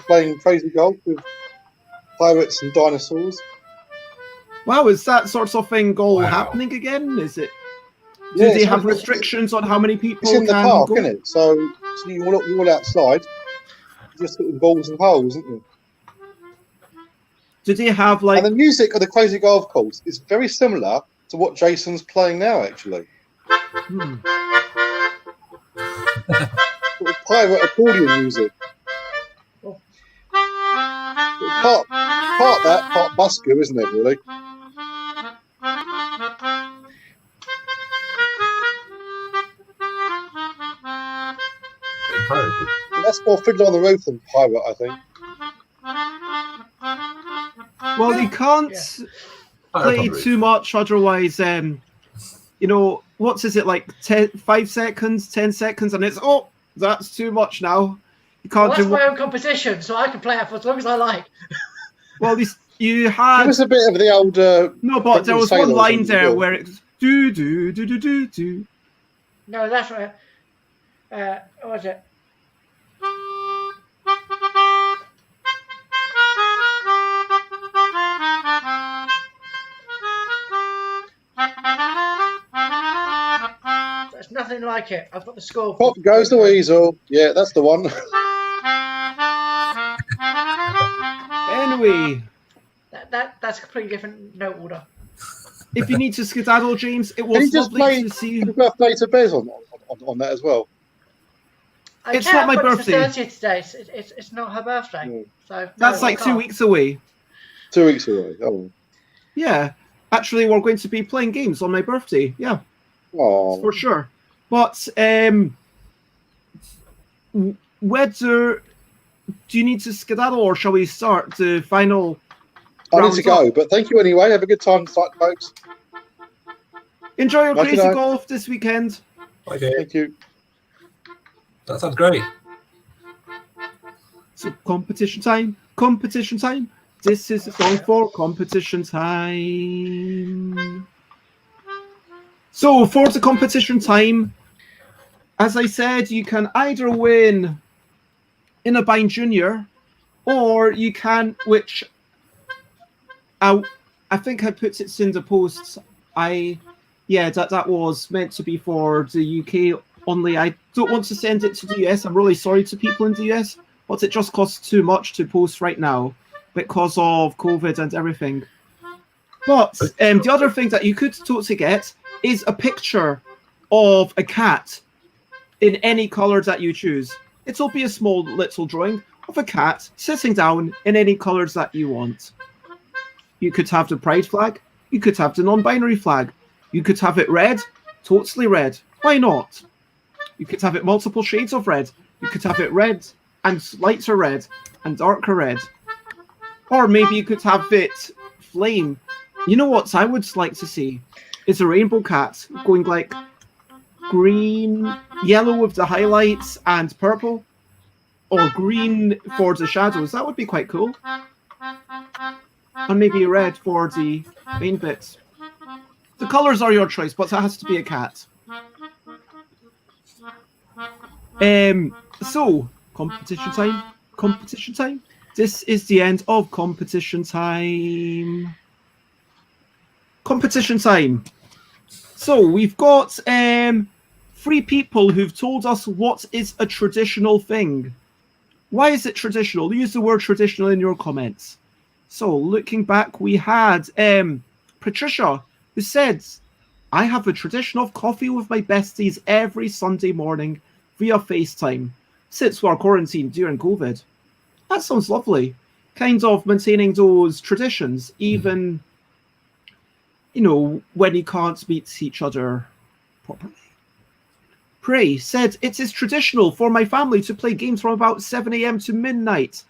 Playing crazy golf with pirates and dinosaurs. Wow, is that sort of thing all happening again? Is it? Do they have restrictions on how many people it's in the can park, go? isn't it? So you're all outside, just hitting balls and holes, isn't you? Do they have like? And the music of the crazy golf course is very similar to what Jason's playing now, actually. Sort of pirate accordion music. Part that, part busker, isn't it? Really. That's more Fiddler on the Roof than pirate, I think. Well, you can't play too much, otherwise, what is it, like 5 seconds, 10 seconds, and it's, that's too much now. You can't that's my own composition, so I can play it for as long as I like. Well, you had... It was a bit of the old... no, but there was one line there where it's do. No, that's right. What was it? There's nothing like it. I've got the score. Pop goes the weasel. Yeah, that's the one. Anyway. That's a completely different note order. If you need to skedaddle, James, it was lovely to see you. Happy birthday to Bez on that as well. It's not my birthday. It's today. It's not her birthday. No. So that's like 2 weeks away. 2 weeks away. Oh. Yeah. Actually, we're going to be playing games on my birthday. Yeah. Oh. For sure. But whether do you need to skedaddle or shall we start the final? I need to go, but thank you anyway. Have a good time, folks. Enjoy your crazy golf this weekend. Okay. Thank you. That sounds great. So competition time. This is going for competition time. So for the competition time, as I said, you can either win in a Bind Junior, or you can, which I think I put it in the post. That was meant to be for the UK only. I don't want to send it to the US. I'm really sorry to people in the US, but it just costs too much to post right now because of COVID and everything. But the other thing that you could totally get is a picture of a cat in any colour that you choose. It'll be a small little drawing of a cat sitting down in any colours that you want. You could have the pride flag. You could have the non-binary flag. You could have it red, totally red. Why not? You could have it multiple shades of red. You could have it red and lighter red and darker red. Or maybe you could have it flame. You know what I would like to see is a rainbow cat going like green, yellow with the highlights and purple, or green for the shadows. That would be quite cool. And maybe red for the main bits. The colours are your choice, but it has to be a cat. So, competition time. Competition time. This is the end of competition time. Competition time. So, we've got 3 people who've told us what is a traditional thing. Why is it traditional? Use the word traditional in your comments. So, looking back, we had Patricia, who said, I have a tradition of coffee with my besties every Sunday morning via FaceTime, since we're quarantined during COVID. That sounds lovely. Kind of maintaining those traditions, even, you know, when you can't meet each other properly. Prey said, it is traditional for my family to play games from about 7 a.m. to midnight.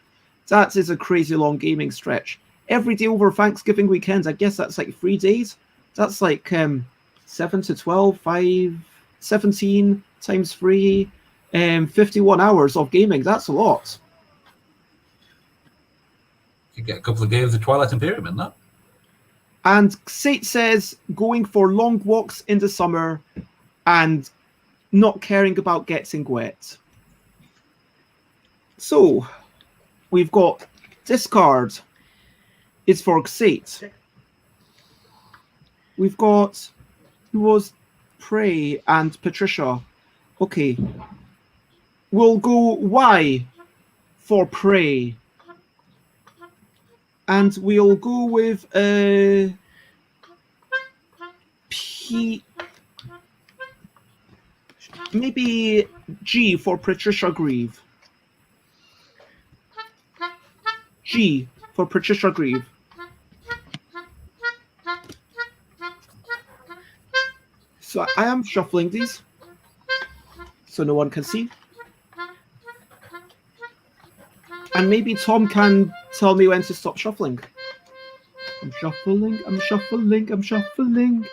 That is a crazy long gaming stretch. Every day over Thanksgiving weekend, I guess that's like 3 days. That's like 7 to 12, 17 times 3, 51 hours of gaming. That's a lot. You get a couple of games of Twilight Imperium in that. And Sate says, going for long walks in the summer and not caring about getting wet. So, we've got discard. It's for Sate. We've got, who was Prey and Patricia. Okay. We'll go Y for Prey. And we'll go with P. Maybe G for Patricia Grieve. G for Patricia Grieve. So I am shuffling these so no one can see. And maybe Tom can tell me when to stop shuffling. I'm shuffling, I'm shuffling, I'm shuffling.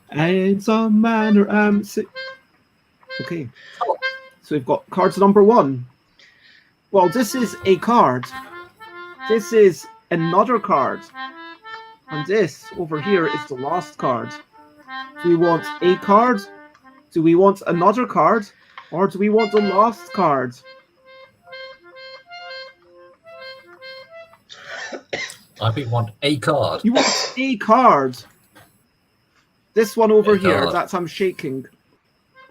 And some manner I'm sick. Okay. So we've got cards number 1. Well, this is a card. This is another card. And this over here is the last card. Do we want a card? Do we want another card? Or do we want the last card? I think we want a card. You want a card. This one over here, card. that's I'm shaking.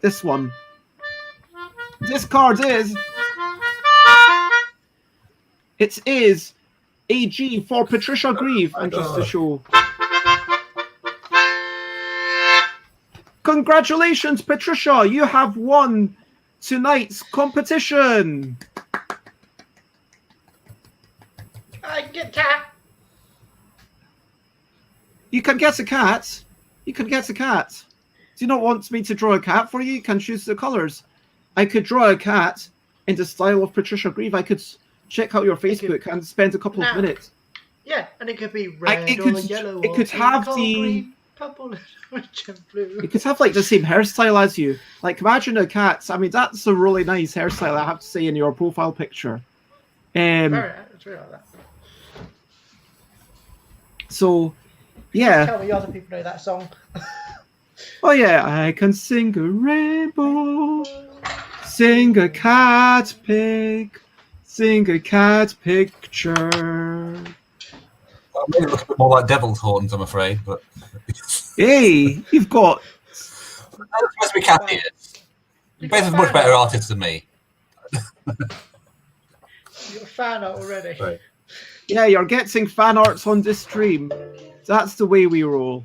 This one. This card is... It is AG for Patricia Grieve. And just to show... Congratulations, Patricia! You have won tonight's competition! I can get cat. You can get a cat. You can get a cat. Do you not want me to draw a cat for you? You can choose the colours. I could draw a cat in the style of Patricia Grieve. I could check out your Facebook and spend a couple of minutes. Yeah, and it could be red it or could, yellow. It could have the... Green, purple, orange and blue. It could have like the same hairstyle as you. Like imagine a cat. I mean, that's a really nice hairstyle, I have to say, in your profile picture. It's really like that. So, yeah. Tell me other people know that song. Oh yeah, I can sing a rainbow, sing a cat pic, sing a cat picture. Well, maybe it looks a bit more like devil's horns, I'm afraid, but... Hey, you've got... It's supposed to be cat ears. You're both much better artists than me. You're a fan art already. Right. Yeah, you're getting fan arts on this stream. That's the way we roll.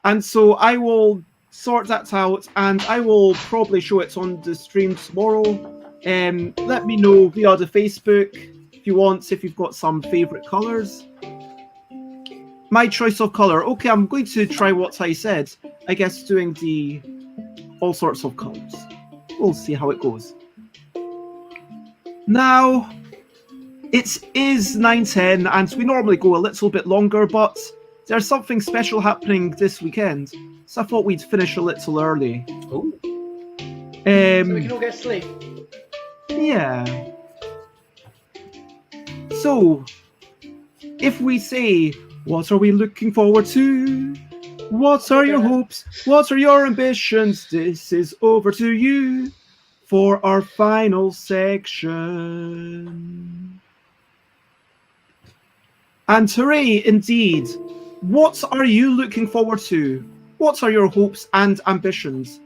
And so I will sort that out, and I will probably show it on the stream tomorrow. Let me know via the Facebook if you want, if you've got some favourite colours. My choice of colour. Okay, I'm going to try what I said. I guess doing the all sorts of colours. We'll see how it goes. Now, it is 9:10, and we normally go a little bit longer, but there's something special happening this weekend, so I thought we'd finish a little early. Ooh. So we can all get sleep. Yeah. So, if we say, what are we looking forward to? What are your hopes? What are your ambitions? This is over to you for our final section. And hooray, indeed. What are you looking forward to? What are your hopes and ambitions?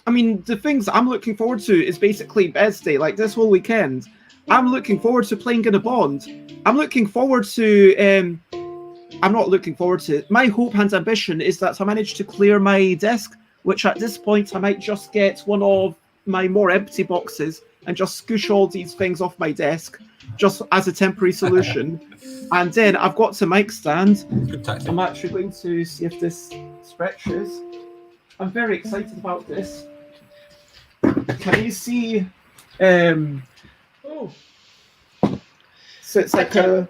I mean, the things I'm looking forward to is basically Wednesday, like this whole weekend. I'm looking forward to playing in a bond. I'm looking forward to... I'm not looking forward to it. My hope and ambition is that I manage to clear my desk, which at this point I might just get one of my more empty boxes and just scoosh all these things off my desk, just as a temporary solution. And then I've got a mic stand. Good tactic. I'm actually going to see if this stretches. I'm very excited about this. Can you see? Ooh. So it's like a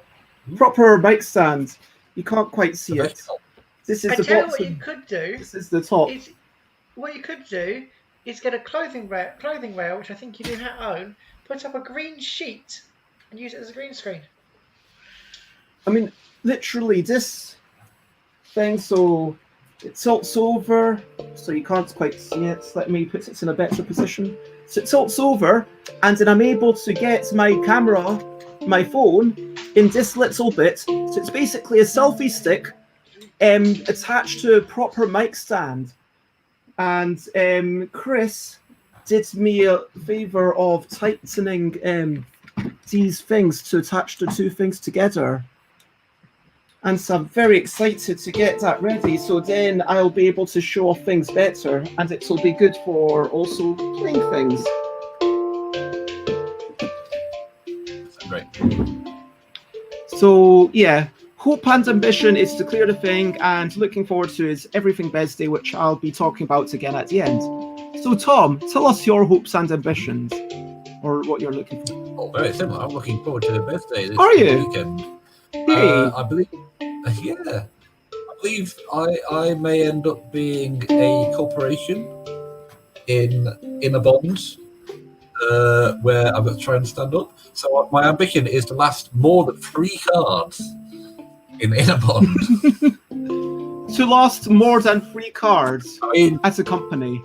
proper mic stand. You can't quite see it. This is I the tell you what bottom. you could do. This is the top. What you could do is get a clothing rail, which I think you do own. Put up a green sheet and use it as a green screen. I mean, literally this thing. So it tilts over, so you can't quite see it. Let me put it in a better position. So it tilts over, and then I'm able to get my camera, my phone, in this little bit. So it's basically a selfie stick attached to a proper mic stand. And Chris did me a favour of tightening these things to attach the two things together. And so I'm very excited to get that ready, so then I'll be able to show off things better, and it will be good for also playing things. Great. So yeah, hope and ambition is to clear the thing, and looking forward to is Everything Wednesday, which I'll be talking about again at the end. So Tom, tell us your hopes and ambitions, or what you're looking for. Oh, very similar. I'm looking forward to the birthday this Are you? weekend. Hey. I believe, yeah. I believe I may end up being a corporation in a bond where I've got to try and stand up. So my ambition is to last more than 3 cards in a bond. To last more than 3 cards I mean, as a company.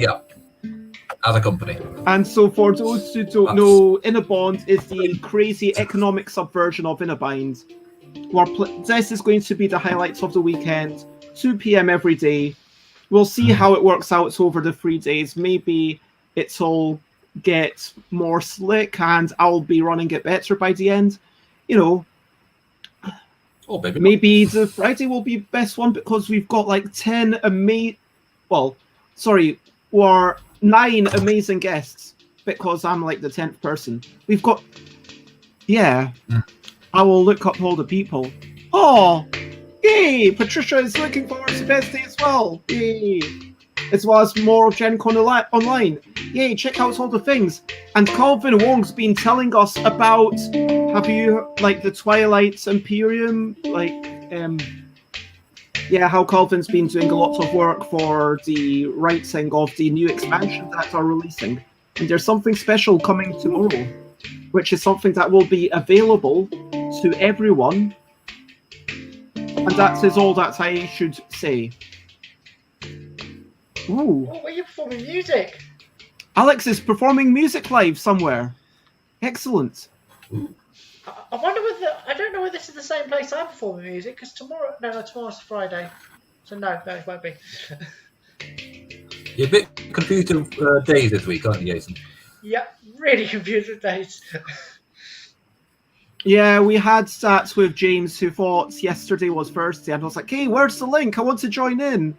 yeah, as a company. And so for those who don't know, In a Bond is the crazy economic subversion of In a Bind. This is going to be the highlights of the weekend, 2 p.m. every day. We'll see how it works out over the 3 days. Maybe it'll get more slick and I'll be running it better by the end. You know, maybe the Friday will be best one because we've got like 9 amazing guests because I'm like the 10th person. We've got, yeah. I will look up all the people. Oh, yay! Patricia is looking forward to Best Day as well. Yay! As well as more of Gen Con online. Yay! Check out all the things. And Calvin Wong's been telling us about. Have you like the Twilight Imperium? How Calvin's been doing a lot of work for the writing of the new expansion that are releasing. And there's something special coming tomorrow, which is something that will be available to everyone. And that is all that I should say. Ooh. Oh, are you performing music? Alex is performing music live somewhere. Excellent. I wonder whether, I don't know whether this is the same place I'm performing music, because tomorrow's Friday. So no, it won't be. You're a bit confused of days this week, aren't you, Jason? Yep, really confused with dates. Yeah, we had stats with James who thought yesterday was Thursday, and I was like, "Hey, where's the link? I want to join in."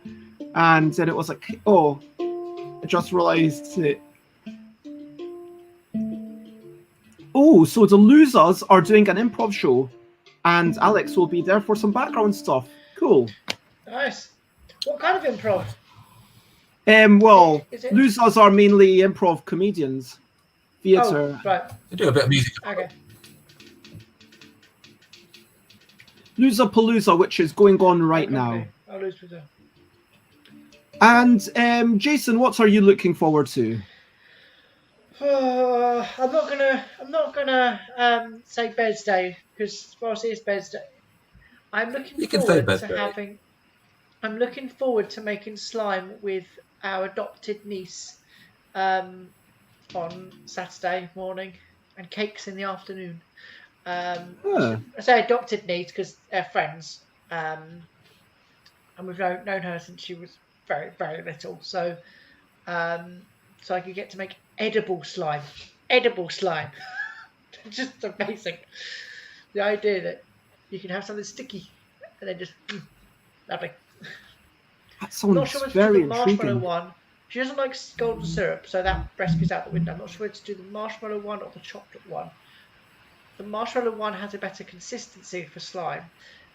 And then it was like, "Oh, I just realised it." Oh, so the losers are doing an improv show, and Alex will be there for some background stuff. Cool. Nice. What kind of improv? Well, Is it- losers are mainly improv comedians, theatre. Oh, right. They do a bit of music. Okay. Loserpalooza, which is going on right now. I'll lose with them. And Jason, what are you looking forward to? I'm not gonna say Bed's Day because whilst it is Bed's Day, I'm looking You can say forward Bed's to Day. having. I'm looking forward to making slime with our adopted niece on Saturday morning and cakes in the afternoon. Huh. I say adopted niece because they're friends, and we've known her since she was very, very little. So I could get to make edible slime. Just amazing. The idea that you can have something sticky and then just lovely. That I'm sounds not sure whether to very do the marshmallow intriguing. one. She doesn't like golden syrup, so that recipe's out the window. I'm not sure whether to do the marshmallow one or the chocolate one. The marshmallow one has a better consistency for slime,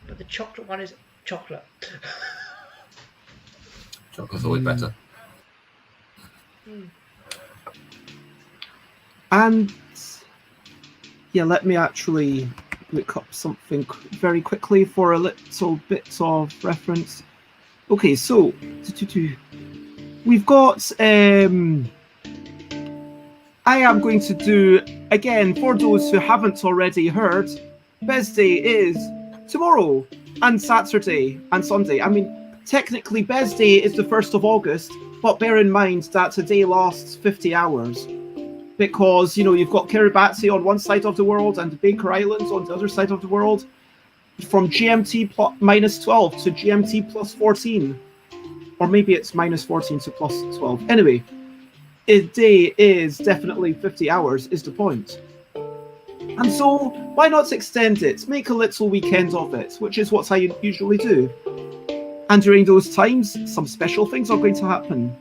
but the chocolate one is chocolate. Chocolate's always better. And yeah, let me actually look up something very quickly for a little bit of reference. Okay, so we've got I am going to do, again, for those who haven't already heard, Bez Day is tomorrow and Saturday and Sunday. I mean, technically Bez Day is the 1st of August, but bear in mind that today lasts 50 hours. Because, you know, you've got Kiribati on one side of the world and the Baker Islands on the other side of the world. From GMT minus 12 to GMT plus 14. Or maybe it's minus 14 to plus 12. Anyway, a day is definitely 50 hours, is the point. And so, why not extend it? Make a little weekend of it, which is what I usually do. And during those times, some special things are going to happen.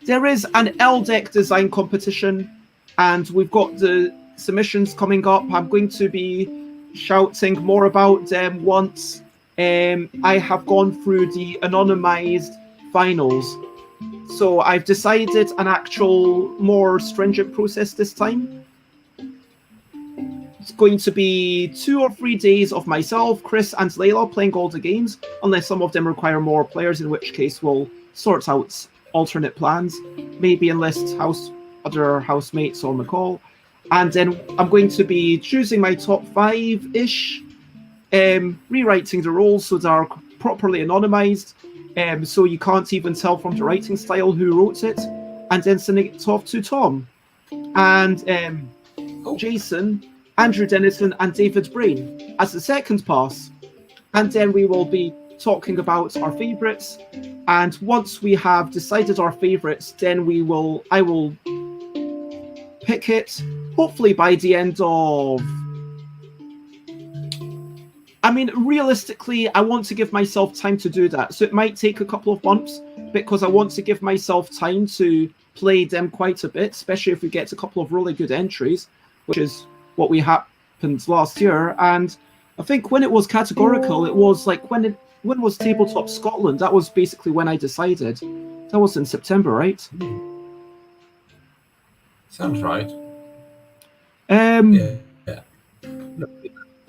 There is an L deck design competition, and we've got the submissions coming up. I'm going to be shouting more about them once I have gone through the anonymized finals. So I've decided an actual more stringent process this time. It's going to be 2 or 3 days of myself, Chris, and Layla playing all the games, unless some of them require more players, in which case we'll sort out alternate plans, maybe enlist other housemates on the call. And then I'm going to be choosing my top 5-ish, rewriting the roles so they're properly anonymized, so you can't even tell from the writing style who wrote it, and then sending it off to Tom and Jason, Andrew Dennison, and David Brain as the second pass. And then we will be talking about our favourites, and once we have decided our favourites, then I will pick it, hopefully by the end of... I mean, realistically, I want to give myself time to do that. So it might take a couple of months because I want to give myself time to play them quite a bit, especially if we get a couple of really good entries, which is what we happened last year. And I think when it was categorical, it was like when was Tabletop Scotland? That was basically when I decided. That was in September, right? Sounds right. Yeah.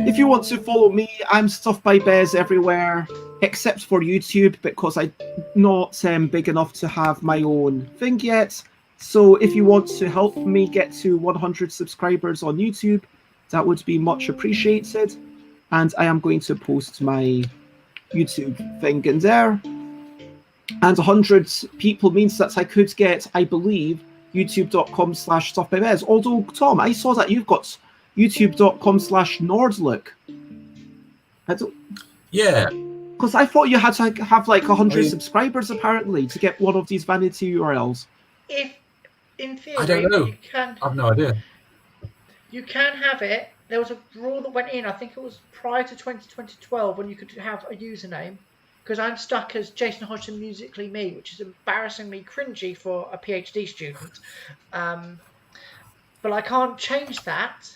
If you want to follow me, I'm Stuff by Bez everywhere, except for YouTube, because I'm not big enough to have my own thing yet. So if you want to help me get to 100 subscribers on YouTube, that would be much appreciated. And I am going to post my YouTube thing in there. And 100 people means that I could get, I believe, youtube.com/stuffbybez. Although, Tom, I saw that you've got youtube.com/Nordlook. Yeah. Because I thought you had to have like 100 subscribers apparently to get one of these vanity URLs. If, in theory, I don't know. you can. I've no idea. You can have it. there was a rule that went in. I think it was prior to 2012 when you could have a username. Because I'm stuck as Jason Hodgson Musically Me, which is embarrassingly cringy for a PhD student. But I can't change that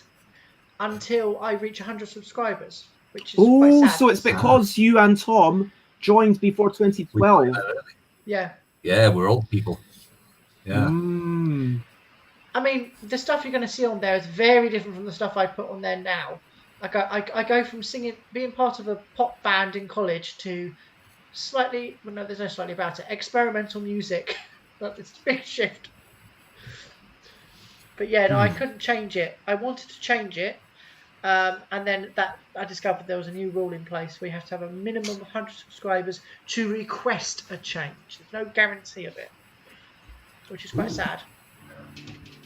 until I reach 100 subscribers, which is quite sad. So it's because you and Tom joined before 2012. Yeah. Yeah, we're old people. Yeah. I mean, the stuff you're going to see on there is very different from the stuff I put on there now. I go from being part of a pop band in college to there's no slightly about it, experimental music. It's a big shift. But yeah, no, I couldn't change it. I wanted to change it, and then I discovered there was a new rule in place. We have to have a minimum of 100 subscribers to request a change. There's no guarantee of it, which is quite sad.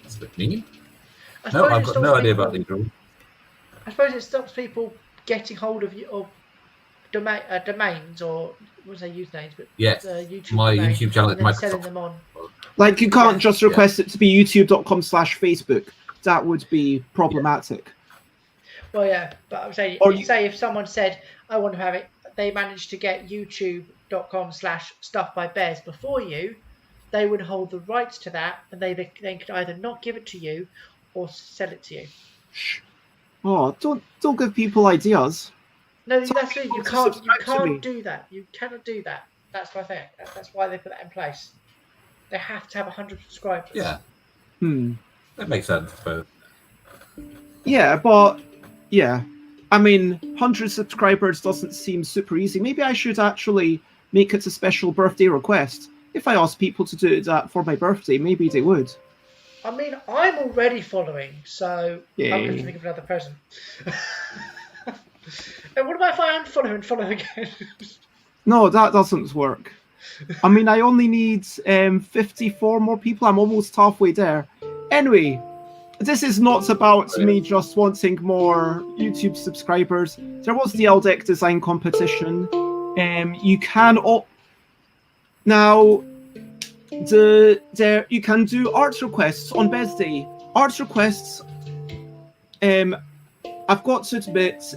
That's a bit mean. No, I've got no idea about these rules. I suppose it stops people getting hold of domains, or what was their usernames? But yes, YouTube my domain, YouTube channel is and then Microsoft. selling them on. Like you can't just request it to be youtube.com/Facebook. That would be problematic. Well, yeah, but I'm saying, say if someone said, I want to have it, they managed to get youtube.com/stuffbybears before you, they would hold the rights to that, and they could either not give it to you or sell it to you. Shh. Oh, don't give people ideas. No, that's it. You can't do that. You cannot do that. That's my thing. That's why they put that in place. They have to have 100 subscribers. Yeah. That makes sense, I suppose. Yeah, but yeah. I mean, 100 subscribers doesn't seem super easy. Maybe I should actually make it a special birthday request. If I asked people to do that for my birthday, maybe they would. I mean, I'm already following, so Yay. I'm going to think of another present. And what about if I unfollow and follow again? No, that doesn't work. I mean, I only need 54 more people. I'm almost halfway there. Anyway, this is not about me just wanting more YouTube subscribers. There was the LDEC design competition. You can now you can do art requests on Bez Day. Art requests. I've got to admit.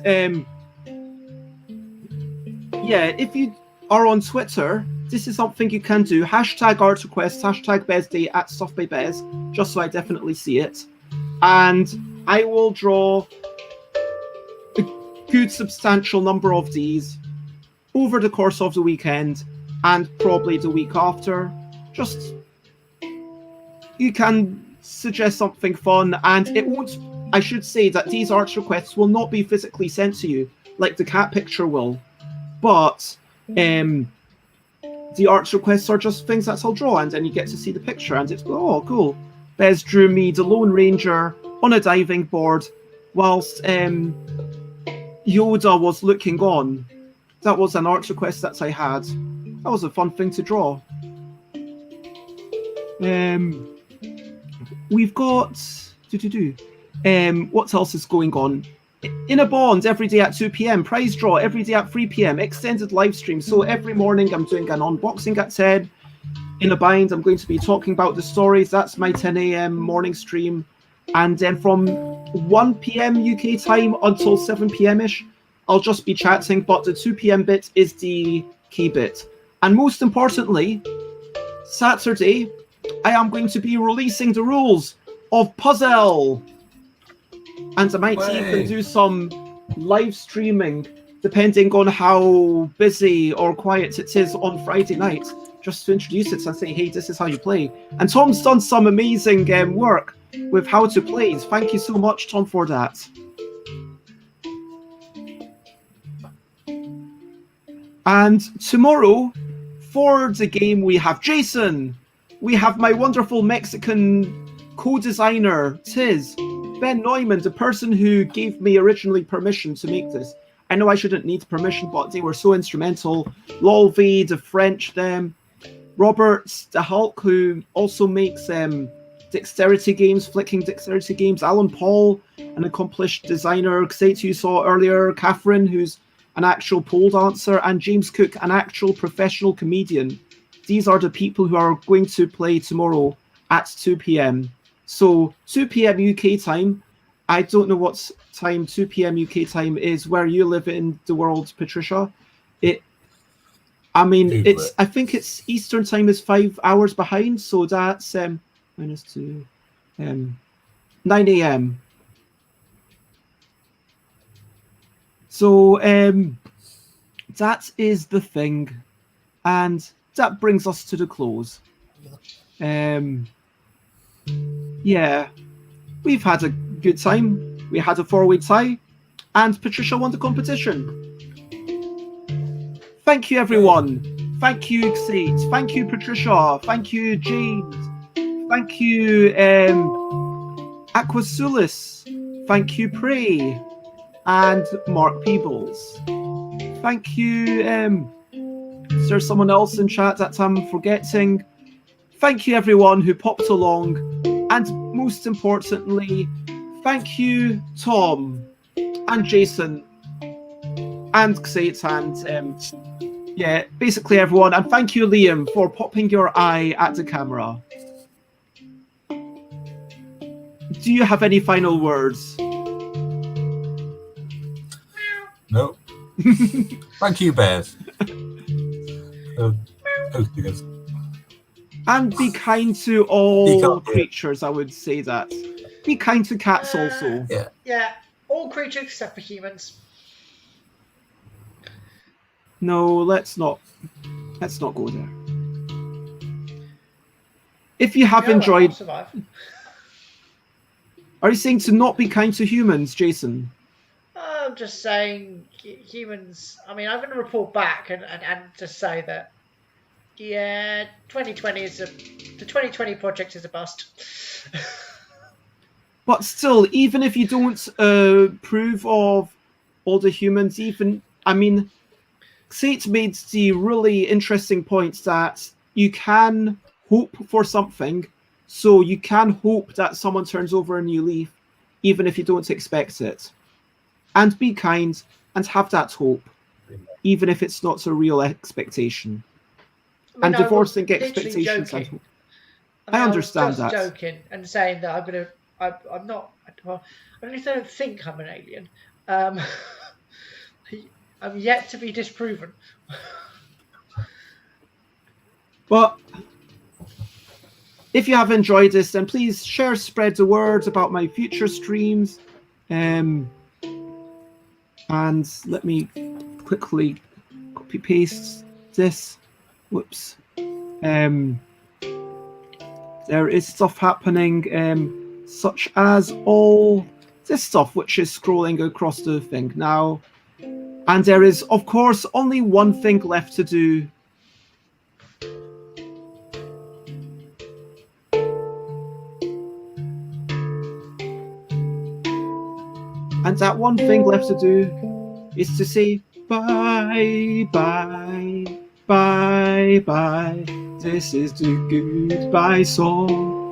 Yeah, if you are on Twitter, this is something you can do. Hashtag art requests, hashtag BezDay at Stuff by Bez, just so I definitely see it. And I will draw a good substantial number of these over the course of the weekend and probably the week after. Just, you can suggest something fun, and it won't, I should say that these art requests will not be physically sent to you, like the cat picture will. But the art requests are just things that I'll draw, and then you get to see the picture, and it's, oh, cool. Bez drew me the Lone Ranger on a diving board whilst Yoda was looking on. That was an art request that I had. That was a fun thing to draw. We've got... what else is going on? In a Bond every day at 2 p.m, prize draw every day at 3 p.m, extended live stream. So every morning I'm doing an unboxing at 10. In a Bind, I'm going to be talking about the stories. That's my 10 a.m. morning stream. And then from 1 p.m. UK time until 7 p.m-ish, I'll just be chatting, but the 2 p.m. bit is the key bit. And most importantly, Saturday, I am going to be releasing the rules of Puzzle. And I might even do some live streaming, depending on how busy or quiet it is on Friday night, just to introduce it and say, hey, this is how you play. And Tom's done some amazing work with how to play. Thank you so much, Tom, for that. And tomorrow, for the game, we have Jason. We have my wonderful Mexican co-designer, Tiz. Ben Neumann, the person who gave me originally permission to make this. I know I shouldn't need permission, but they were so instrumental. Lolvi, the French, them. Robert, the Hulk, who also makes dexterity games, flicking dexterity games. Alan Paul, an accomplished designer. Xate, you saw earlier. Catherine, who's an actual pole dancer. And James Cook, an actual professional comedian. These are the people who are going to play tomorrow at 2 p.m. So 2 p.m. UK time, I don't know what time 2 p.m. UK time is where you live in the world, Patricia. I think it's Eastern time is 5 hours behind, so that's minus 2, 9 a.m. So that is the thing, and that brings us to the close. Yeah, we've had a good time. We had a 4-way tie, and Patricia won the competition. Thank you, everyone. Thank you, Xate. Thank you, Patricia. Thank you, James. Thank you, Aquasulis. Thank you, Prey. And Mark Peebles. Thank you. Is there someone else in chat that I'm forgetting? Thank you, everyone who popped along. And most importantly, thank you, Tom and Jason and Xate and basically everyone. And thank you, Liam, for popping your eye at the camera. Do you have any final words? No. Thank you, Bears. Hosting us. And be kind to all creatures, I would say that. Be kind to cats also. Yeah, all creatures except for humans. No, let's not go there. If you have enjoyed... Are you saying to not be kind to humans, Jason? I'm just saying humans... I mean, I'm going to report back and just say that, yeah, 2020 is the 2020 project is a bust. But still, even if you don't approve of all the humans, Xate made the really interesting points that you can hope for something, so you can hope that someone turns over a new leaf, even if you don't expect it. And be kind and have that hope, even if it's not a real expectation. And divorcing expectations and hope. I understand that. I was just joking and saying that I'm not. Well, I don't think I'm an alien. I'm yet to be disproven. But if you have enjoyed this, then please spread the word about my future streams. And let me quickly copy paste this. Whoops. There is stuff happening, such as all this stuff, which is scrolling across the thing now. And there is, of course, only one thing left to do. And that one thing left to do is to say bye, bye, bye, bye. This is the goodbye song.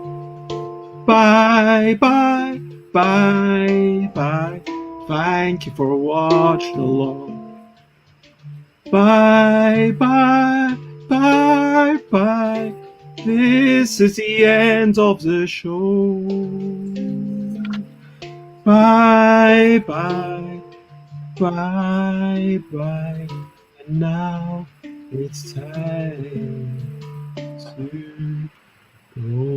Bye, bye, bye, bye. Thank you for watching along. Bye, bye, bye, bye. This is the end of the show. Bye, bye, bye, bye. And now it's time to go.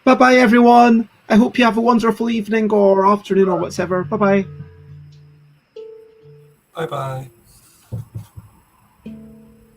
Bye-bye, everyone. I hope you have a wonderful evening or afternoon or whatever. Bye-bye. Bye-bye.